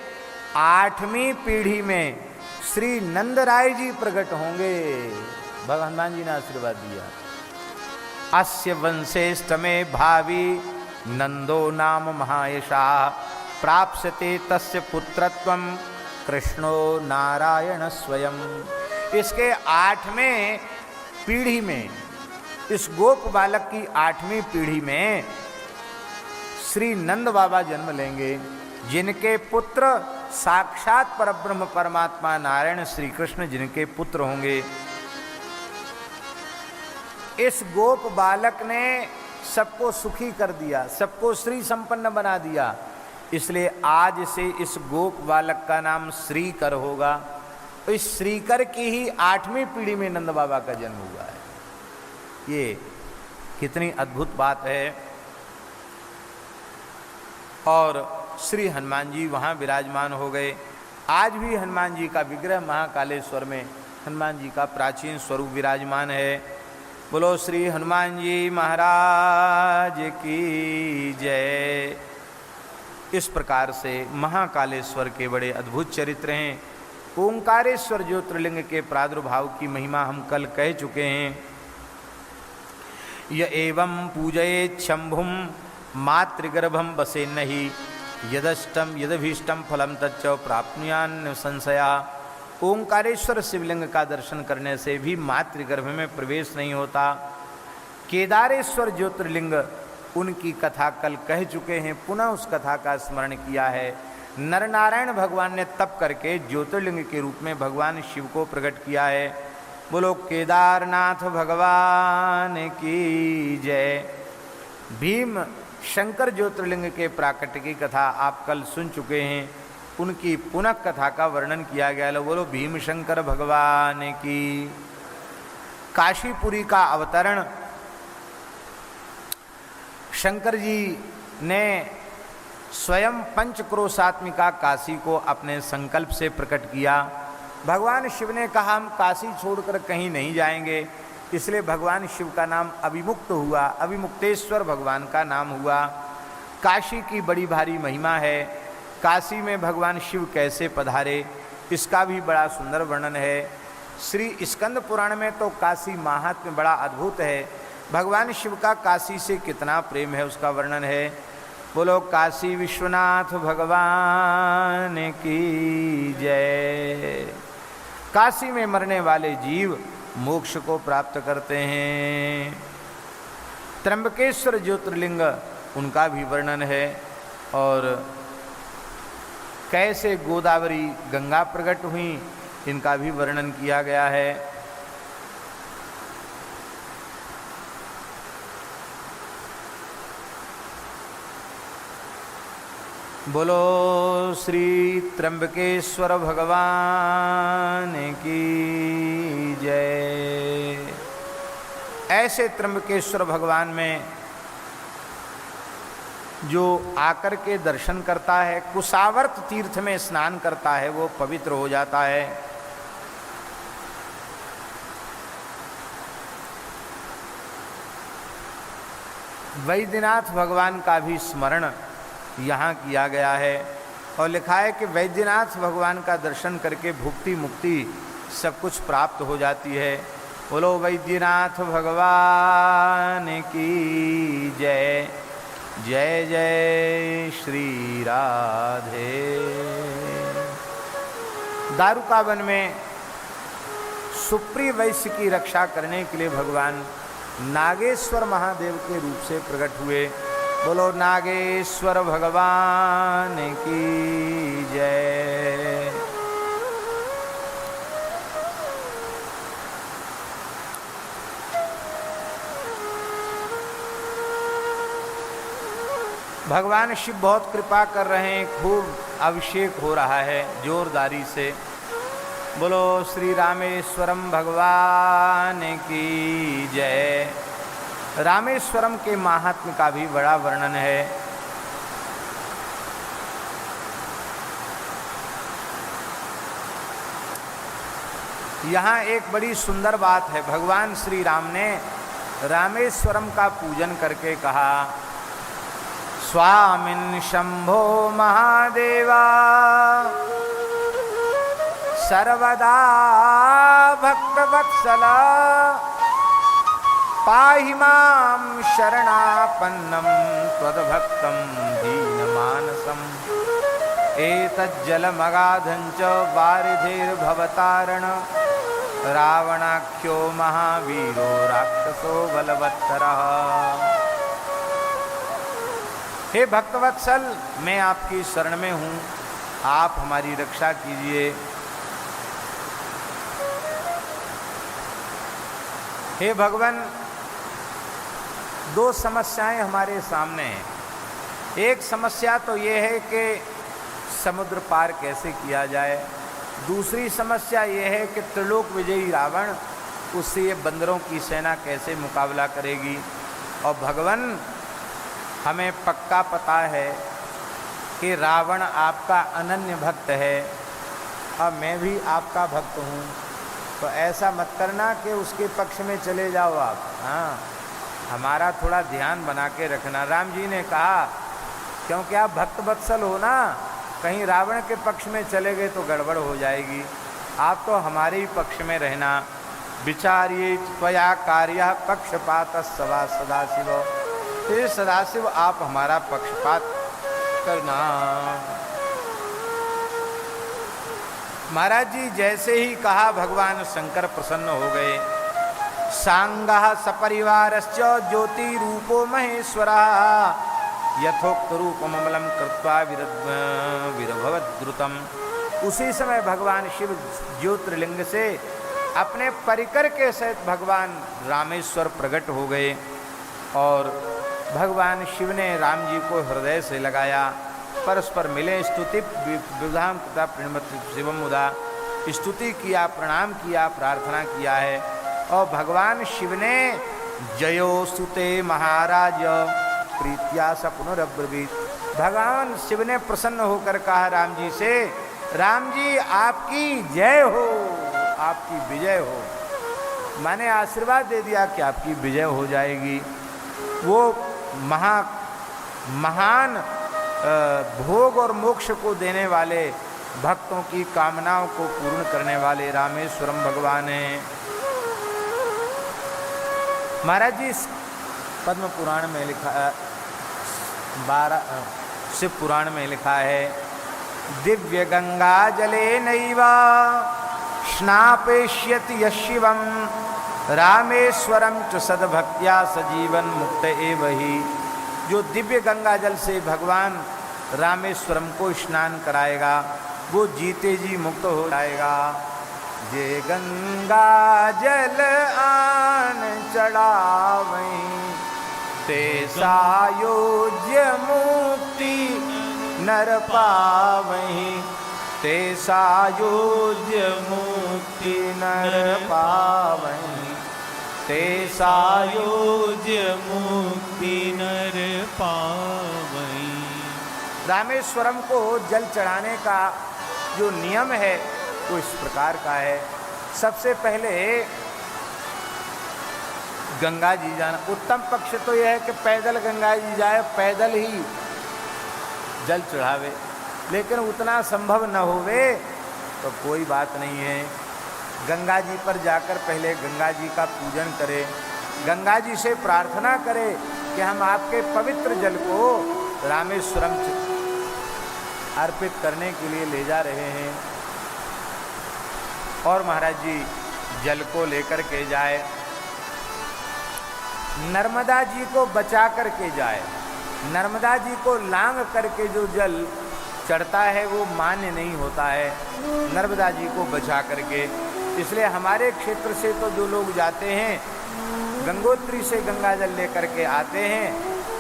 8वीं पीढ़ी में श्री नंदराय जी प्रकट होंगे। भगवान हनुमान जी ने आशीर्वाद दिया। अस्य वंशेष्टमे भावी नंदो नाम महायशा प्राप्स्यते तस्य पुत्रत्वं कृष्णो नारायण स्वयं। इसके 8वें पीढ़ी में, इस गोप बालक की 8वीं पीढ़ी में श्री नंद बाबा जन्म लेंगे, जिनके पुत्र साक्षात परब्रह्म परमात्मा नारायण श्री कृष्ण जिनके पुत्र होंगे। इस गोप बालक ने सबको सुखी कर दिया, सबको श्री संपन्न बना दिया, इसलिए आज से इस गोप बालक का नाम श्रीकर होगा। तो इस श्रीकर की ही 8वीं पीढ़ी में नंद बाबा का जन्म हुआ है। ये कितनी अद्भुत बात है। और श्री हनुमान जी वहाँ विराजमान हो गए। आज भी हनुमान जी का विग्रह महाकालेश्वर में हनुमान जी का प्राचीन स्वरूप विराजमान है। बोलो श्री हनुमान जी महाराज की जय। इस प्रकार से महाकालेश्वर के बड़े अद्भुत चरित्र हैं। ओंकारेश्वर ज्योतिर्लिंग के प्रादुर्भाव की महिमा हम कल कह चुके हैं। य एवं पूजयेत् शंभुं मातृगर्भं बसे नहीं यदष्टम यदभीष्टम फलम तच्च प्राप्नुयान्न संशया। ओंकारेश्वर शिवलिंग का दर्शन करने से भी मातृगर्भ में प्रवेश नहीं होता। केदारेश्वर ज्योतिर्लिंग उनकी कथा कल कह चुके हैं, पुनः उस कथा का स्मरण किया है। नर नारायण भगवान ने तप करके ज्योतिर्लिंग के रूप में भगवान शिव को प्रकट किया है। बोलो केदारनाथ भगवान की जय। भीम शंकर ज्योतिर्लिंग के प्राकट्य की कथा आप कल सुन चुके हैं, उनकी पुनः कथा का वर्णन किया गया है। बोलो भीम शंकर भगवान की। काशीपुरी का अवतरण शंकर जी ने स्वयं पंचक्रोशात्मिका काशी को अपने संकल्प से प्रकट किया। भगवान शिव ने कहा हम काशी छोड़कर कहीं नहीं जाएंगे, इसलिए भगवान शिव का नाम अभिमुक्त हुआ, अभिमुक्तेश्वर भगवान का नाम हुआ। काशी की बड़ी भारी महिमा है। काशी में भगवान शिव कैसे पधारे, इसका भी बड़ा सुंदर वर्णन है। श्री स्कंद पुराण में तो काशी महात्म्य बड़ा अद्भुत है। भगवान शिव का काशी से कितना प्रेम है उसका वर्णन है। बोलो काशी विश्वनाथ भगवान की जय। काशी में मरने वाले जीव मोक्ष को प्राप्त करते हैं। त्र्यंबकेश्वर ज्योतिर्लिंग उनका भी वर्णन है, और कैसे गोदावरी गंगा प्रकट हुई इनका भी वर्णन किया गया है। बोलो श्री त्र्यंबकेश्वर भगवान की जय। ऐसे त्र्यंबकेश्वर भगवान में जो आकर के दर्शन करता है, कुशावर्त तीर्थ में स्नान करता है, वो पवित्र हो जाता है। वैद्यनाथ भगवान का भी स्मरण यहाँ किया गया है, और लिखा है कि वैद्यनाथ भगवान का दर्शन करके भुक्ति मुक्ति सब कुछ प्राप्त हो जाती है। बोलो वैद्यनाथ भगवान की जय। जय जय श्री राधे। दारुकावन में सुप्रिय वैश्य की रक्षा करने के लिए भगवान नागेश्वर महादेव के रूप से प्रकट हुए। बोलो नागेश्वर भगवान की जय। भगवान शिव बहुत कृपा कर रहे हैं, खूब अभिषेक हो रहा है जोरदारी से। बोलो श्री रामेश्वरम भगवान की जय। रामेश्वरम के महात्म्य का भी बड़ा वर्णन है। यहाँ एक बड़ी सुंदर बात है। भगवान श्री राम ने रामेश्वरम का पूजन करके कहा, स्वामिन् शंभो महादेवा सर्वदा भक्तवत्सला पाहि मां शरणापन्नं त्वद्भक्तं दीनमानसम् एतज्जलमगाधं च वारिधिर्भवतारण रावणाख्यो महावीरो राक्षसो बलवत्तरः। हे भक्तवत्सल, मैं आपकी शरण में हूँ, आप हमारी रक्षा कीजिए। हे भगवान, दो समस्याएं हमारे सामने हैं। एक समस्या तो ये है कि समुद्र पार कैसे किया जाए। दूसरी समस्या ये है कि त्रिलोक विजयी रावण, उससे ये बंदरों की सेना कैसे मुकाबला करेगी। और भगवान, हमें पक्का पता है कि रावण आपका अनन्य भक्त है और मैं भी आपका भक्त हूँ, तो ऐसा मत करना कि उसके पक्ष में चले जाओ आप। हाँ, हमारा थोड़ा ध्यान बना के रखना। राम जी ने कहा, क्योंकि आप भक्त वत्सल हो ना, कहीं रावण के पक्ष में चले गए तो गड़बड़ हो जाएगी। आप तो हमारे ही पक्ष में रहना। विचार्ये त्वया कार्य पक्षपात सवा सदाशिव। हे सदाशिव, आप हमारा पक्षपात करना। महाराज जी जैसे ही कहा, भगवान शंकर प्रसन्न हो गए। सांगः सपरिवारश्च ज्योतिरूपो महेश्वरः यथोक्त रूपममलं कृत्वा विरभवद्रुतम्। उसी समय भगवान शिव ज्योतिर्लिंग से अपने परिकर के सहित भगवान रामेश्वर प्रकट हो गए और भगवान शिव ने राम जी को हृदय से लगाया। परस्पर मिले स्तुति विधाम कृता प्रणमति शिवम मुदा, स्तुति किया, प्रणाम किया, प्रार्थना किया है। और भगवान शिव ने जयो सुते महाराज प्रीत्या स पुनरब्रवीत, भगवान शिव ने प्रसन्न होकर कहा राम जी से, राम जी आपकी जय हो, आपकी विजय हो। मैंने आशीर्वाद दे दिया कि आपकी विजय हो जाएगी। वो महान भोग और मोक्ष को देने वाले, भक्तों की कामनाओं को पूर्ण करने वाले रामेश्वरम भगवान हैं। महाराज जी पद्म पुराण में लिखा, 12 शिव पुराण में लिखा है, दिव्य गंगा जले नैवा स्नापेष्यति यशिवम रामेश्वरम च सद्भक्त्या सजीवन मुक्त एव ही। जो दिव्य गंगा जल से भगवान रामेश्वरम को स्नान कराएगा वो जीते जी मुक्त हो जाएगा। जे गंगा जल आन चढ़ावई ते सायोज्य मुक्ति नर पावई, ते सायोज्य मुक्ति नर पावई, ते सायोज्य मुक्ति नर पावई। रामेश्वरम को जल चढ़ाने का जो नियम है वो इस प्रकार का है। सबसे पहले गंगा जी जाना। उत्तम पक्ष तो यह है कि पैदल गंगा जी जाए, पैदल ही जल चढ़ावे, लेकिन उतना संभव न होवे तो कोई बात नहीं है। गंगा जी पर जाकर पहले गंगा जी का पूजन करे, गंगा जी से प्रार्थना करे कि हम आपके पवित्र जल को रामेश्वरम अर्पित करने के लिए ले जा रहे हैं। और महाराज जी जल को लेकर के जाए, नर्मदा जी को बचा करके जाए। नर्मदा जी को लांग करके जो जल चढ़ता है वो मान्य नहीं होता है, नर्मदा जी को बचा करके। इसलिए हमारे क्षेत्र से तो जो लोग जाते हैं गंगोत्री से गंगा जल लेकर के आते हैं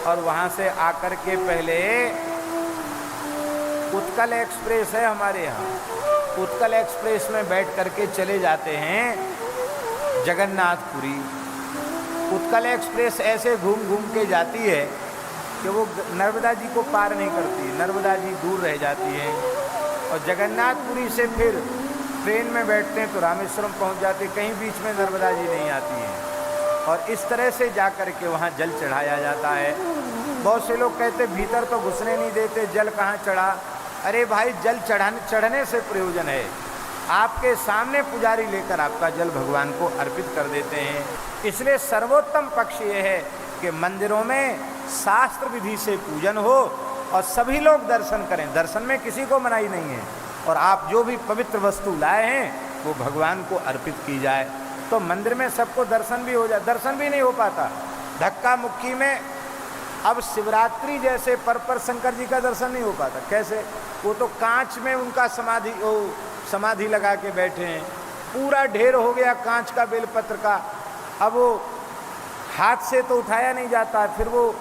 और वहाँ से आकर के पहले उत्कल एक्सप्रेस है हमारे यहाँ, उत्कल एक्सप्रेस में बैठ करके चले जाते हैं जगन्नाथपुरी। उत्कल एक्सप्रेस ऐसे घूम घूम के जाती है कि वो नर्मदा जी को पार नहीं करती, नर्मदा जी दूर रह जाती है। और जगन्नाथपुरी से फिर ट्रेन में बैठते हैं तो रामेश्वरम पहुंच जाते, कहीं बीच में नर्मदा जी नहीं आती हैं। और इस तरह से जा कर के वहाँ जल चढ़ाया जाता है। बहुत से लोग कहते भीतर तो घुसने नहीं देते, जल कहाँ चढ़ा। अरे भाई जल चढ़ने से प्रयोजन है, आपके सामने पुजारी लेकर आपका जल भगवान को अर्पित कर देते हैं। इसलिए सर्वोत्तम पक्ष ये है कि मंदिरों में शास्त्र विधि से पूजन हो और सभी लोग दर्शन करें। दर्शन में किसी को मनाही नहीं है, और आप जो भी पवित्र वस्तु लाए हैं वो भगवान को अर्पित की जाए तो मंदिर में सबको दर्शन भी हो जाए। दर्शन भी नहीं हो पाता धक्का मुक्की में। अब शिवरात्रि जैसे पर शंकर जी का दर्शन नहीं हो पाता। कैसे? वो तो कांच में उनका समाधि लगा के बैठे हैं, पूरा ढेर हो गया कांच का बेलपत्र का। अब वो हाथ से तो उठाया नहीं जाता, फिर वो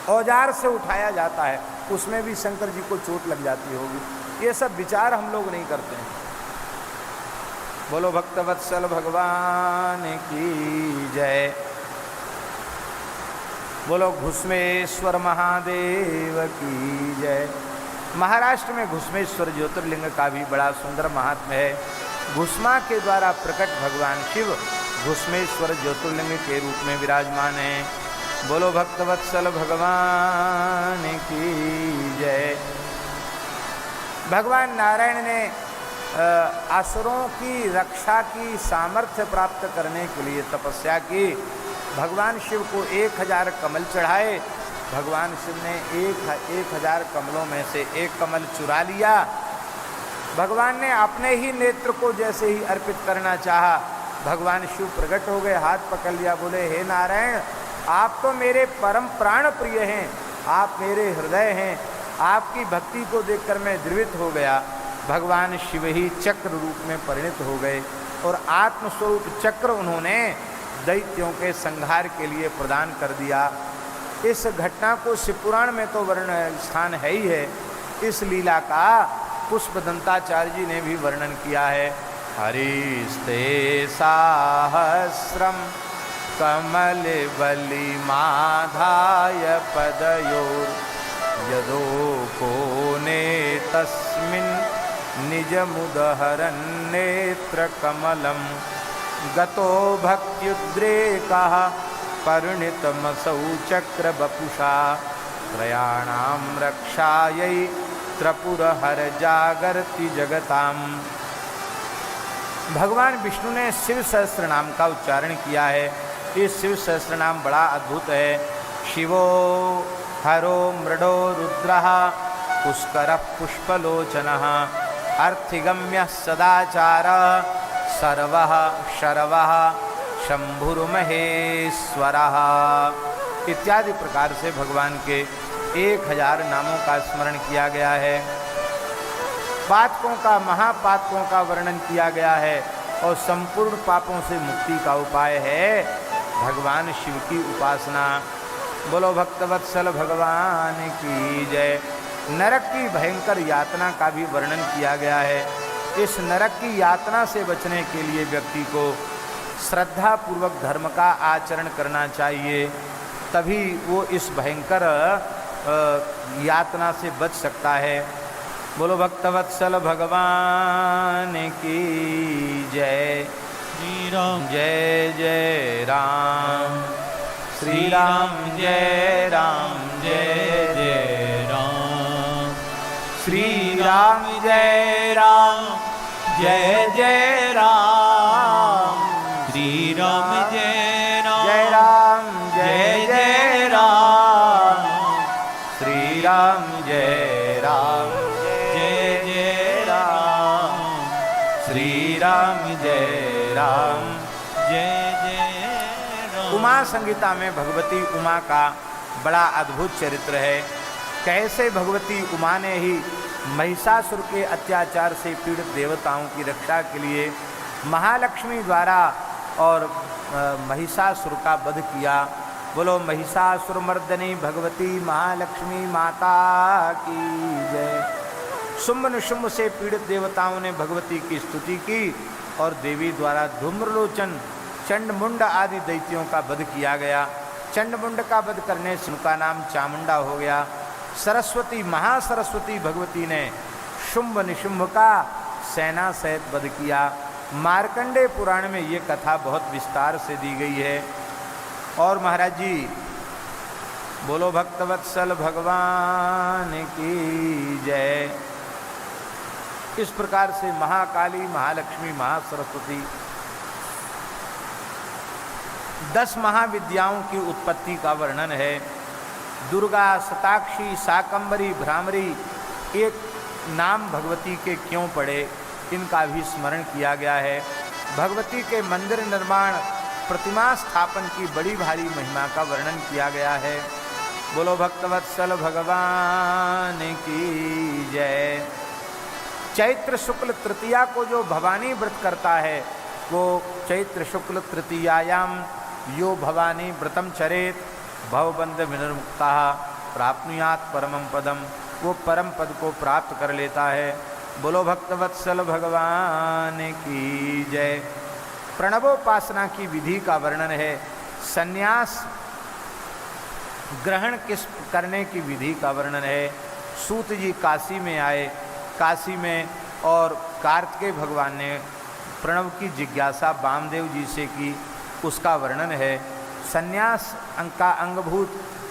औजार से उठाया जाता है, उसमें भी शंकर जी को चोट लग जाती होगी। ये सब विचार हम लोग नहीं करते हैं। बोलो भक्तवत्सल भगवान की जय। बोलो घुस्मेश्वर महादेव की जय। महाराष्ट्र में घुस्मेश्वर ज्योतिर्लिंग का भी बड़ा सुंदर महात्म्य है। घुस्मा के द्वारा प्रकट भगवान शिव घुस्मेश्वर ज्योतिर्लिंग के रूप में विराजमान हैं। बोलो भक्तवत्सल भगवान की जय। भगवान नारायण ने असुरों की रक्षा की सामर्थ्य प्राप्त करने के लिए तपस्या की। भगवान शिव को 1000 कमल चढ़ाए। भगवान शिव ने 1000 कमलों में से एक कमल चुरा लिया। भगवान ने अपने ही नेत्र को जैसे ही अर्पित करना चाहा, भगवान शिव प्रकट हो गए, हाथ पकड़ लिया, बोले हे नारायण, आप तो मेरे परम प्राण प्रिय हैं, आप मेरे हृदय हैं, आपकी भक्ति को देखकर मैं द्रवित हो गया। भगवान शिव ही चक्र रूप में परिणित हो गए और आत्मस्वरूप चक्र उन्होंने दैत्यों के संहार के लिए प्रदान कर दिया। इस घटना को शिवपुराण में तो वर्णन स्थान है ही है, इस लीला का पुष्पदंताचार्य जी ने भी वर्णन किया है। हरिस्ते साहस्रम कमल बलि माधाय पदयोर यदो कोने तस्मिन् निजमुदहरन् नेत्र कमलं गतो भक्त्युद्रेकः परिणितमसौ चक्र बपुषा त्रयाणां रक्षायै त्रिपुरहर जागर्ति जगताम। भगवान विष्णु ने शिव सहस्त्र नाम का उच्चारण किया है। ये शिव सहस्त्र नाम बड़ा अद्भुत है। शिवो हरो मृडो रुद्रः पुष्करः पुष्पलोचनः अर्थिगम्यः सदाचारः सर्वः शर्वः शंभुर्महेश्वरः इत्यादि प्रकार से भगवान के 1000 नामों का स्मरण किया गया है। पातकों का, महापातकों का वर्णन किया गया है और संपूर्ण पापों से मुक्ति का उपाय है भगवान शिव की उपासना। बोलो भक्तवत्सल भगवान की जय। नरक की भयंकर यातना का भी वर्णन किया गया है। इस नरक की यातना से बचने के लिए व्यक्ति को श्रद्धा पूर्वक धर्म का आचरण करना चाहिए, तभी वो इस भयंकर यातना से बच सकता है। बोलो भक्तवत्सल भगवान की जय। श्री राम जय जय राम, श्री राम जय राम, जय जय राम, श्री राम जय राम, जय जय राम, श्री राम जय राम, जय राम जय जय राम, श्री राम जय राम, जय जय राम, श्री राम जय राम, जय जय राम। उमा संगीता में भगवती उमा का बड़ा अद्भुत चरित्र है। कैसे भगवती उमा ने ही महिषासुर के अत्याचार से पीड़ित देवताओं की रक्षा के लिए महालक्ष्मी द्वारा और महिषासुर का वध किया। बोलो महिषासुर मर्दनी भगवती महालक्ष्मी माता की जय। शुंभ निशुंभ से पीड़ित देवताओं ने भगवती की स्तुति की और देवी द्वारा धूम्रलोचन, चंडमुंड आदि दैत्यों का वध किया गया। चंडमुंड का वध करने से उनका नाम चामुंडा हो गया। सरस्वती, महासरस्वती भगवती ने शुंभ निशुंभ का सेना सहित वध किया। मार्कंडेय पुराण में ये कथा बहुत विस्तार से दी गई है। और महाराज जी बोलो भक्तवत्सल भगवान की जय। इस प्रकार से महाकाली, महालक्ष्मी, महासरस्वती 10 महाविद्याओं की उत्पत्ति का वर्णन है। दुर्गा, शताक्षी, शाकंभरी, भ्रामरी एक नाम भगवती के क्यों पड़े, इनका भी स्मरण किया गया है। भगवती के मंदिर निर्माण, प्रतिमा स्थापन की बड़ी भारी महिमा का वर्णन किया गया है। बोलो भक्तवत्सल भगवान की जय। चैत्र शुक्ल तृतीया को जो भवानी व्रत करता है, वो चैत्र शुक्ल तृतीयायाम यो भवानी व्रतम चरेत भवबंध विनिर्मुक्ता प्राप्नुयात परमं पदम, वो परम पद को प्राप्त कर लेता है। बोलो भक्तवत्सल भगवान की जय। प्रणवोपासना की विधि का वर्णन है। संन्यास ग्रहण किस करने की विधि का वर्णन है। सूत जी काशी में आए, काशी में, और कार्तिकेय भगवान ने प्रणव की जिज्ञासा वामदेव जी से की, उसका वर्णन है। संन्यास का अंगभूत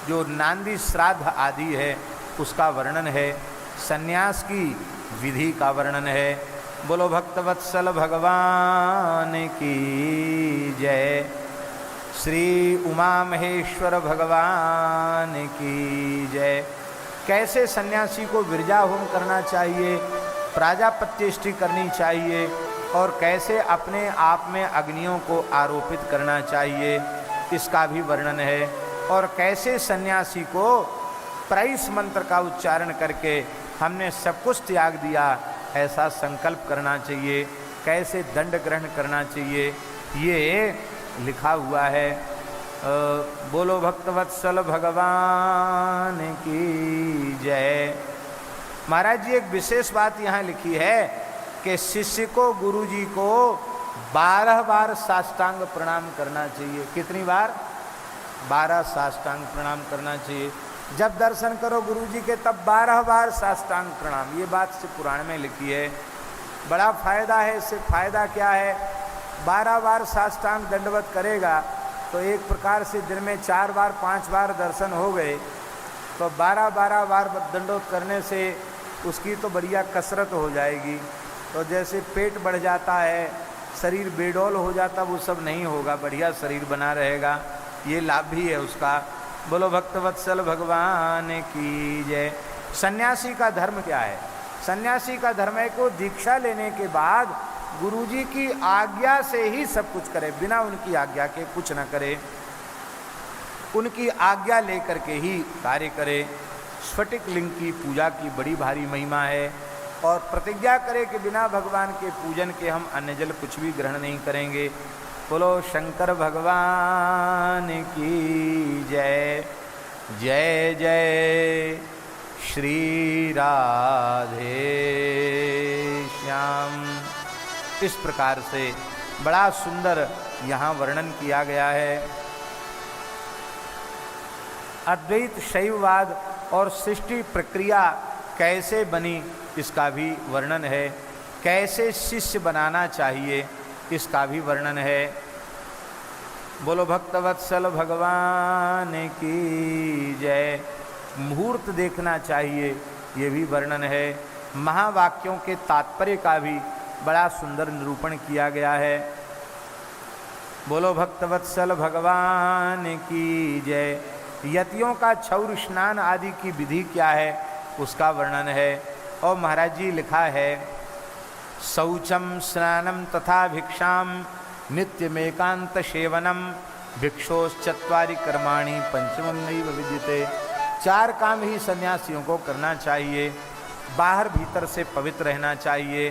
जो नांदी श्राद्ध आदि है, उसका वर्णन है। संन्यास की विधि का वर्णन है। बोलो भक्तवत्सल भगवान की जय। श्री उमा महेश्वर भगवान की जय। कैसे सन्यासी को विरजा होम करना चाहिए, प्राजापत्येष्टि करनी चाहिए, और कैसे अपने आप में अग्नियों को आरोपित करना चाहिए, इसका भी वर्णन है। और कैसे सन्यासी को प्रईस मंत्र का उच्चारण करके हमने सब कुछ त्याग दिया, ऐसा संकल्प करना चाहिए, कैसे दंड ग्रहण करना चाहिए, ये लिखा हुआ है। बोलो भक्तवत्सल भगवान की जय। महाराज जी एक विशेष बात यहाँ लिखी है कि शिष्य को गुरु जी को 12 बार साष्टांग प्रणाम करना चाहिए। कितनी बार? 12 साष्टांग प्रणाम करना चाहिए। जब दर्शन करो गुरु जी के तब 12 बार साष्टांग प्रणाम। ये बात से पुराण में लिखी है। बड़ा फायदा है इससे। फायदा क्या है? 12 बार साष्टांग दंडवत करेगा तो एक प्रकार से दिन में 4 बार 5 बार दर्शन हो गए, तो 12 बार दंडवत करने से उसकी तो बढ़िया कसरत हो जाएगी। तो जैसे पेट बढ़ जाता है, शरीर बेडौल हो जाता, वो सब नहीं होगा, बढ़िया शरीर बना रहेगा। ये लाभ भी है उसका। बोलो भक्तवत्सल भगवान की जय। सन्यासी का धर्म क्या है? सन्यासी का धर्म है को दीक्षा लेने के बाद गुरुजी की आज्ञा से ही सब कुछ करे, बिना उनकी आज्ञा के कुछ न करे, उनकी आज्ञा लेकर के ही कार्य करे। स्फटिक लिंग की पूजा की बड़ी भारी महिमा है। और प्रतिज्ञा करे कि बिना भगवान के पूजन के हम अन्य जल कुछ भी ग्रहण नहीं करेंगे। बोलो शंकर भगवान की जय। जय जय श्री राधे श्याम। इस प्रकार से बड़ा सुंदर यहाँ वर्णन किया गया है। अद्वैत शैववाद और सृष्टि प्रक्रिया कैसे बनी, इसका भी वर्णन है। कैसे शिष्य बनाना चाहिए, इसका भी वर्णन है। बोलो भक्तवत्सल भगवान की जय। मुहूर्त देखना चाहिए, ये भी वर्णन है। महावाक्यों के तात्पर्य का भी बड़ा सुंदर निरूपण किया गया है। बोलो भक्तवत्सल भगवान की जय। यतियों का क्षौर स्नान आदि की विधि क्या है, उसका वर्णन है। और महाराज जी लिखा है, शौचम स्नानम तथा भिक्षाम नित्यमेकांत सेवनम भिक्षोश्चत्वारि कर्माणि पंचमम नैव विद्यते। 4 काम ही सन्यासियों को करना चाहिए। बाहर भीतर से पवित्र रहना चाहिए,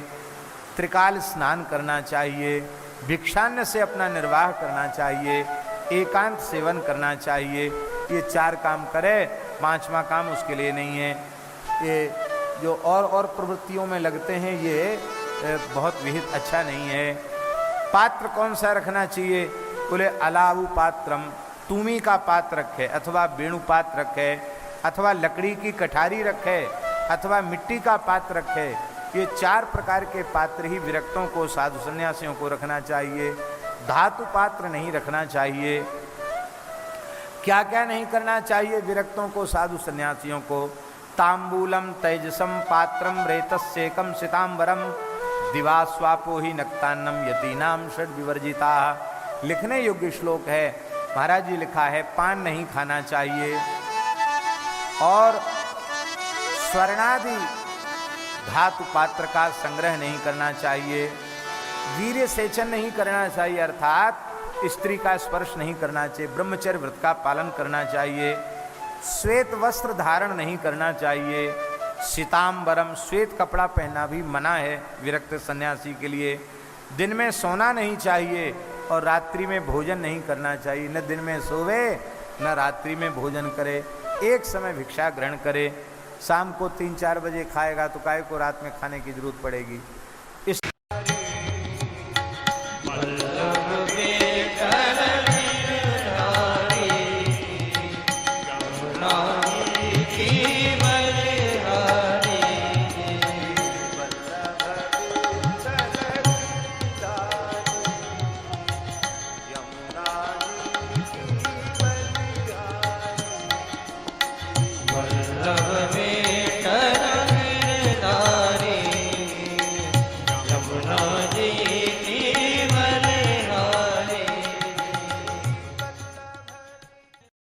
त्रिकाल स्नान करना चाहिए, भिक्षान्न से अपना निर्वाह करना चाहिए, एकांत सेवन करना चाहिए। ये 4 काम करे, 5वां काम उसके लिए नहीं है। ये जो और प्रवृत्तियों में लगते हैं ये बहुत विहित अच्छा नहीं है। पात्र कौन सा रखना चाहिए? बोले अलावु पात्रम, तूमी का पात्र रखे, अथवा वेणु पात्र रखे, अथवा लकड़ी की कठारी रखे, अथवा मिट्टी का पात्र रखे। ये 4 प्रकार के पात्र ही विरक्तों को, साधु सन्यासियों को रखना चाहिए। धातु पात्र नहीं रखना चाहिए। क्या क्या नहीं करना चाहिए विरक्तों को, साधु सन्यासियों को? तांबूलम तेजसम पात्रम रेतस्येकम सितांबरम दिवास्वापो ही नक्तान्नम यतीनाम षड विवर्जिता। लिखने योग्य श्लोक है। महाराज जी लिखा है, पान नहीं खाना चाहिए और स्वर्णादि धातु पात्र का संग्रह नहीं करना चाहिए। वीर्य सेचन नहीं करना चाहिए, अर्थात स्त्री का स्पर्श नहीं करना चाहिए। ब्रह्मचर्य व्रत का पालन करना चाहिए। श्वेत वस्त्र धारण नहीं करना चाहिए। सीतांबरम, श्वेत कपड़ा पहनना भी मना है विरक्त सन्यासी के लिए। दिन में सोना नहीं चाहिए और रात्रि में भोजन नहीं करना चाहिए। न दिन में सोवे न रात्रि में भोजन करे। एक समय भिक्षा ग्रहण करे। शाम को 3-4 बजे खाएगा तो काहे को रात में खाने की जरूरत पड़ेगी।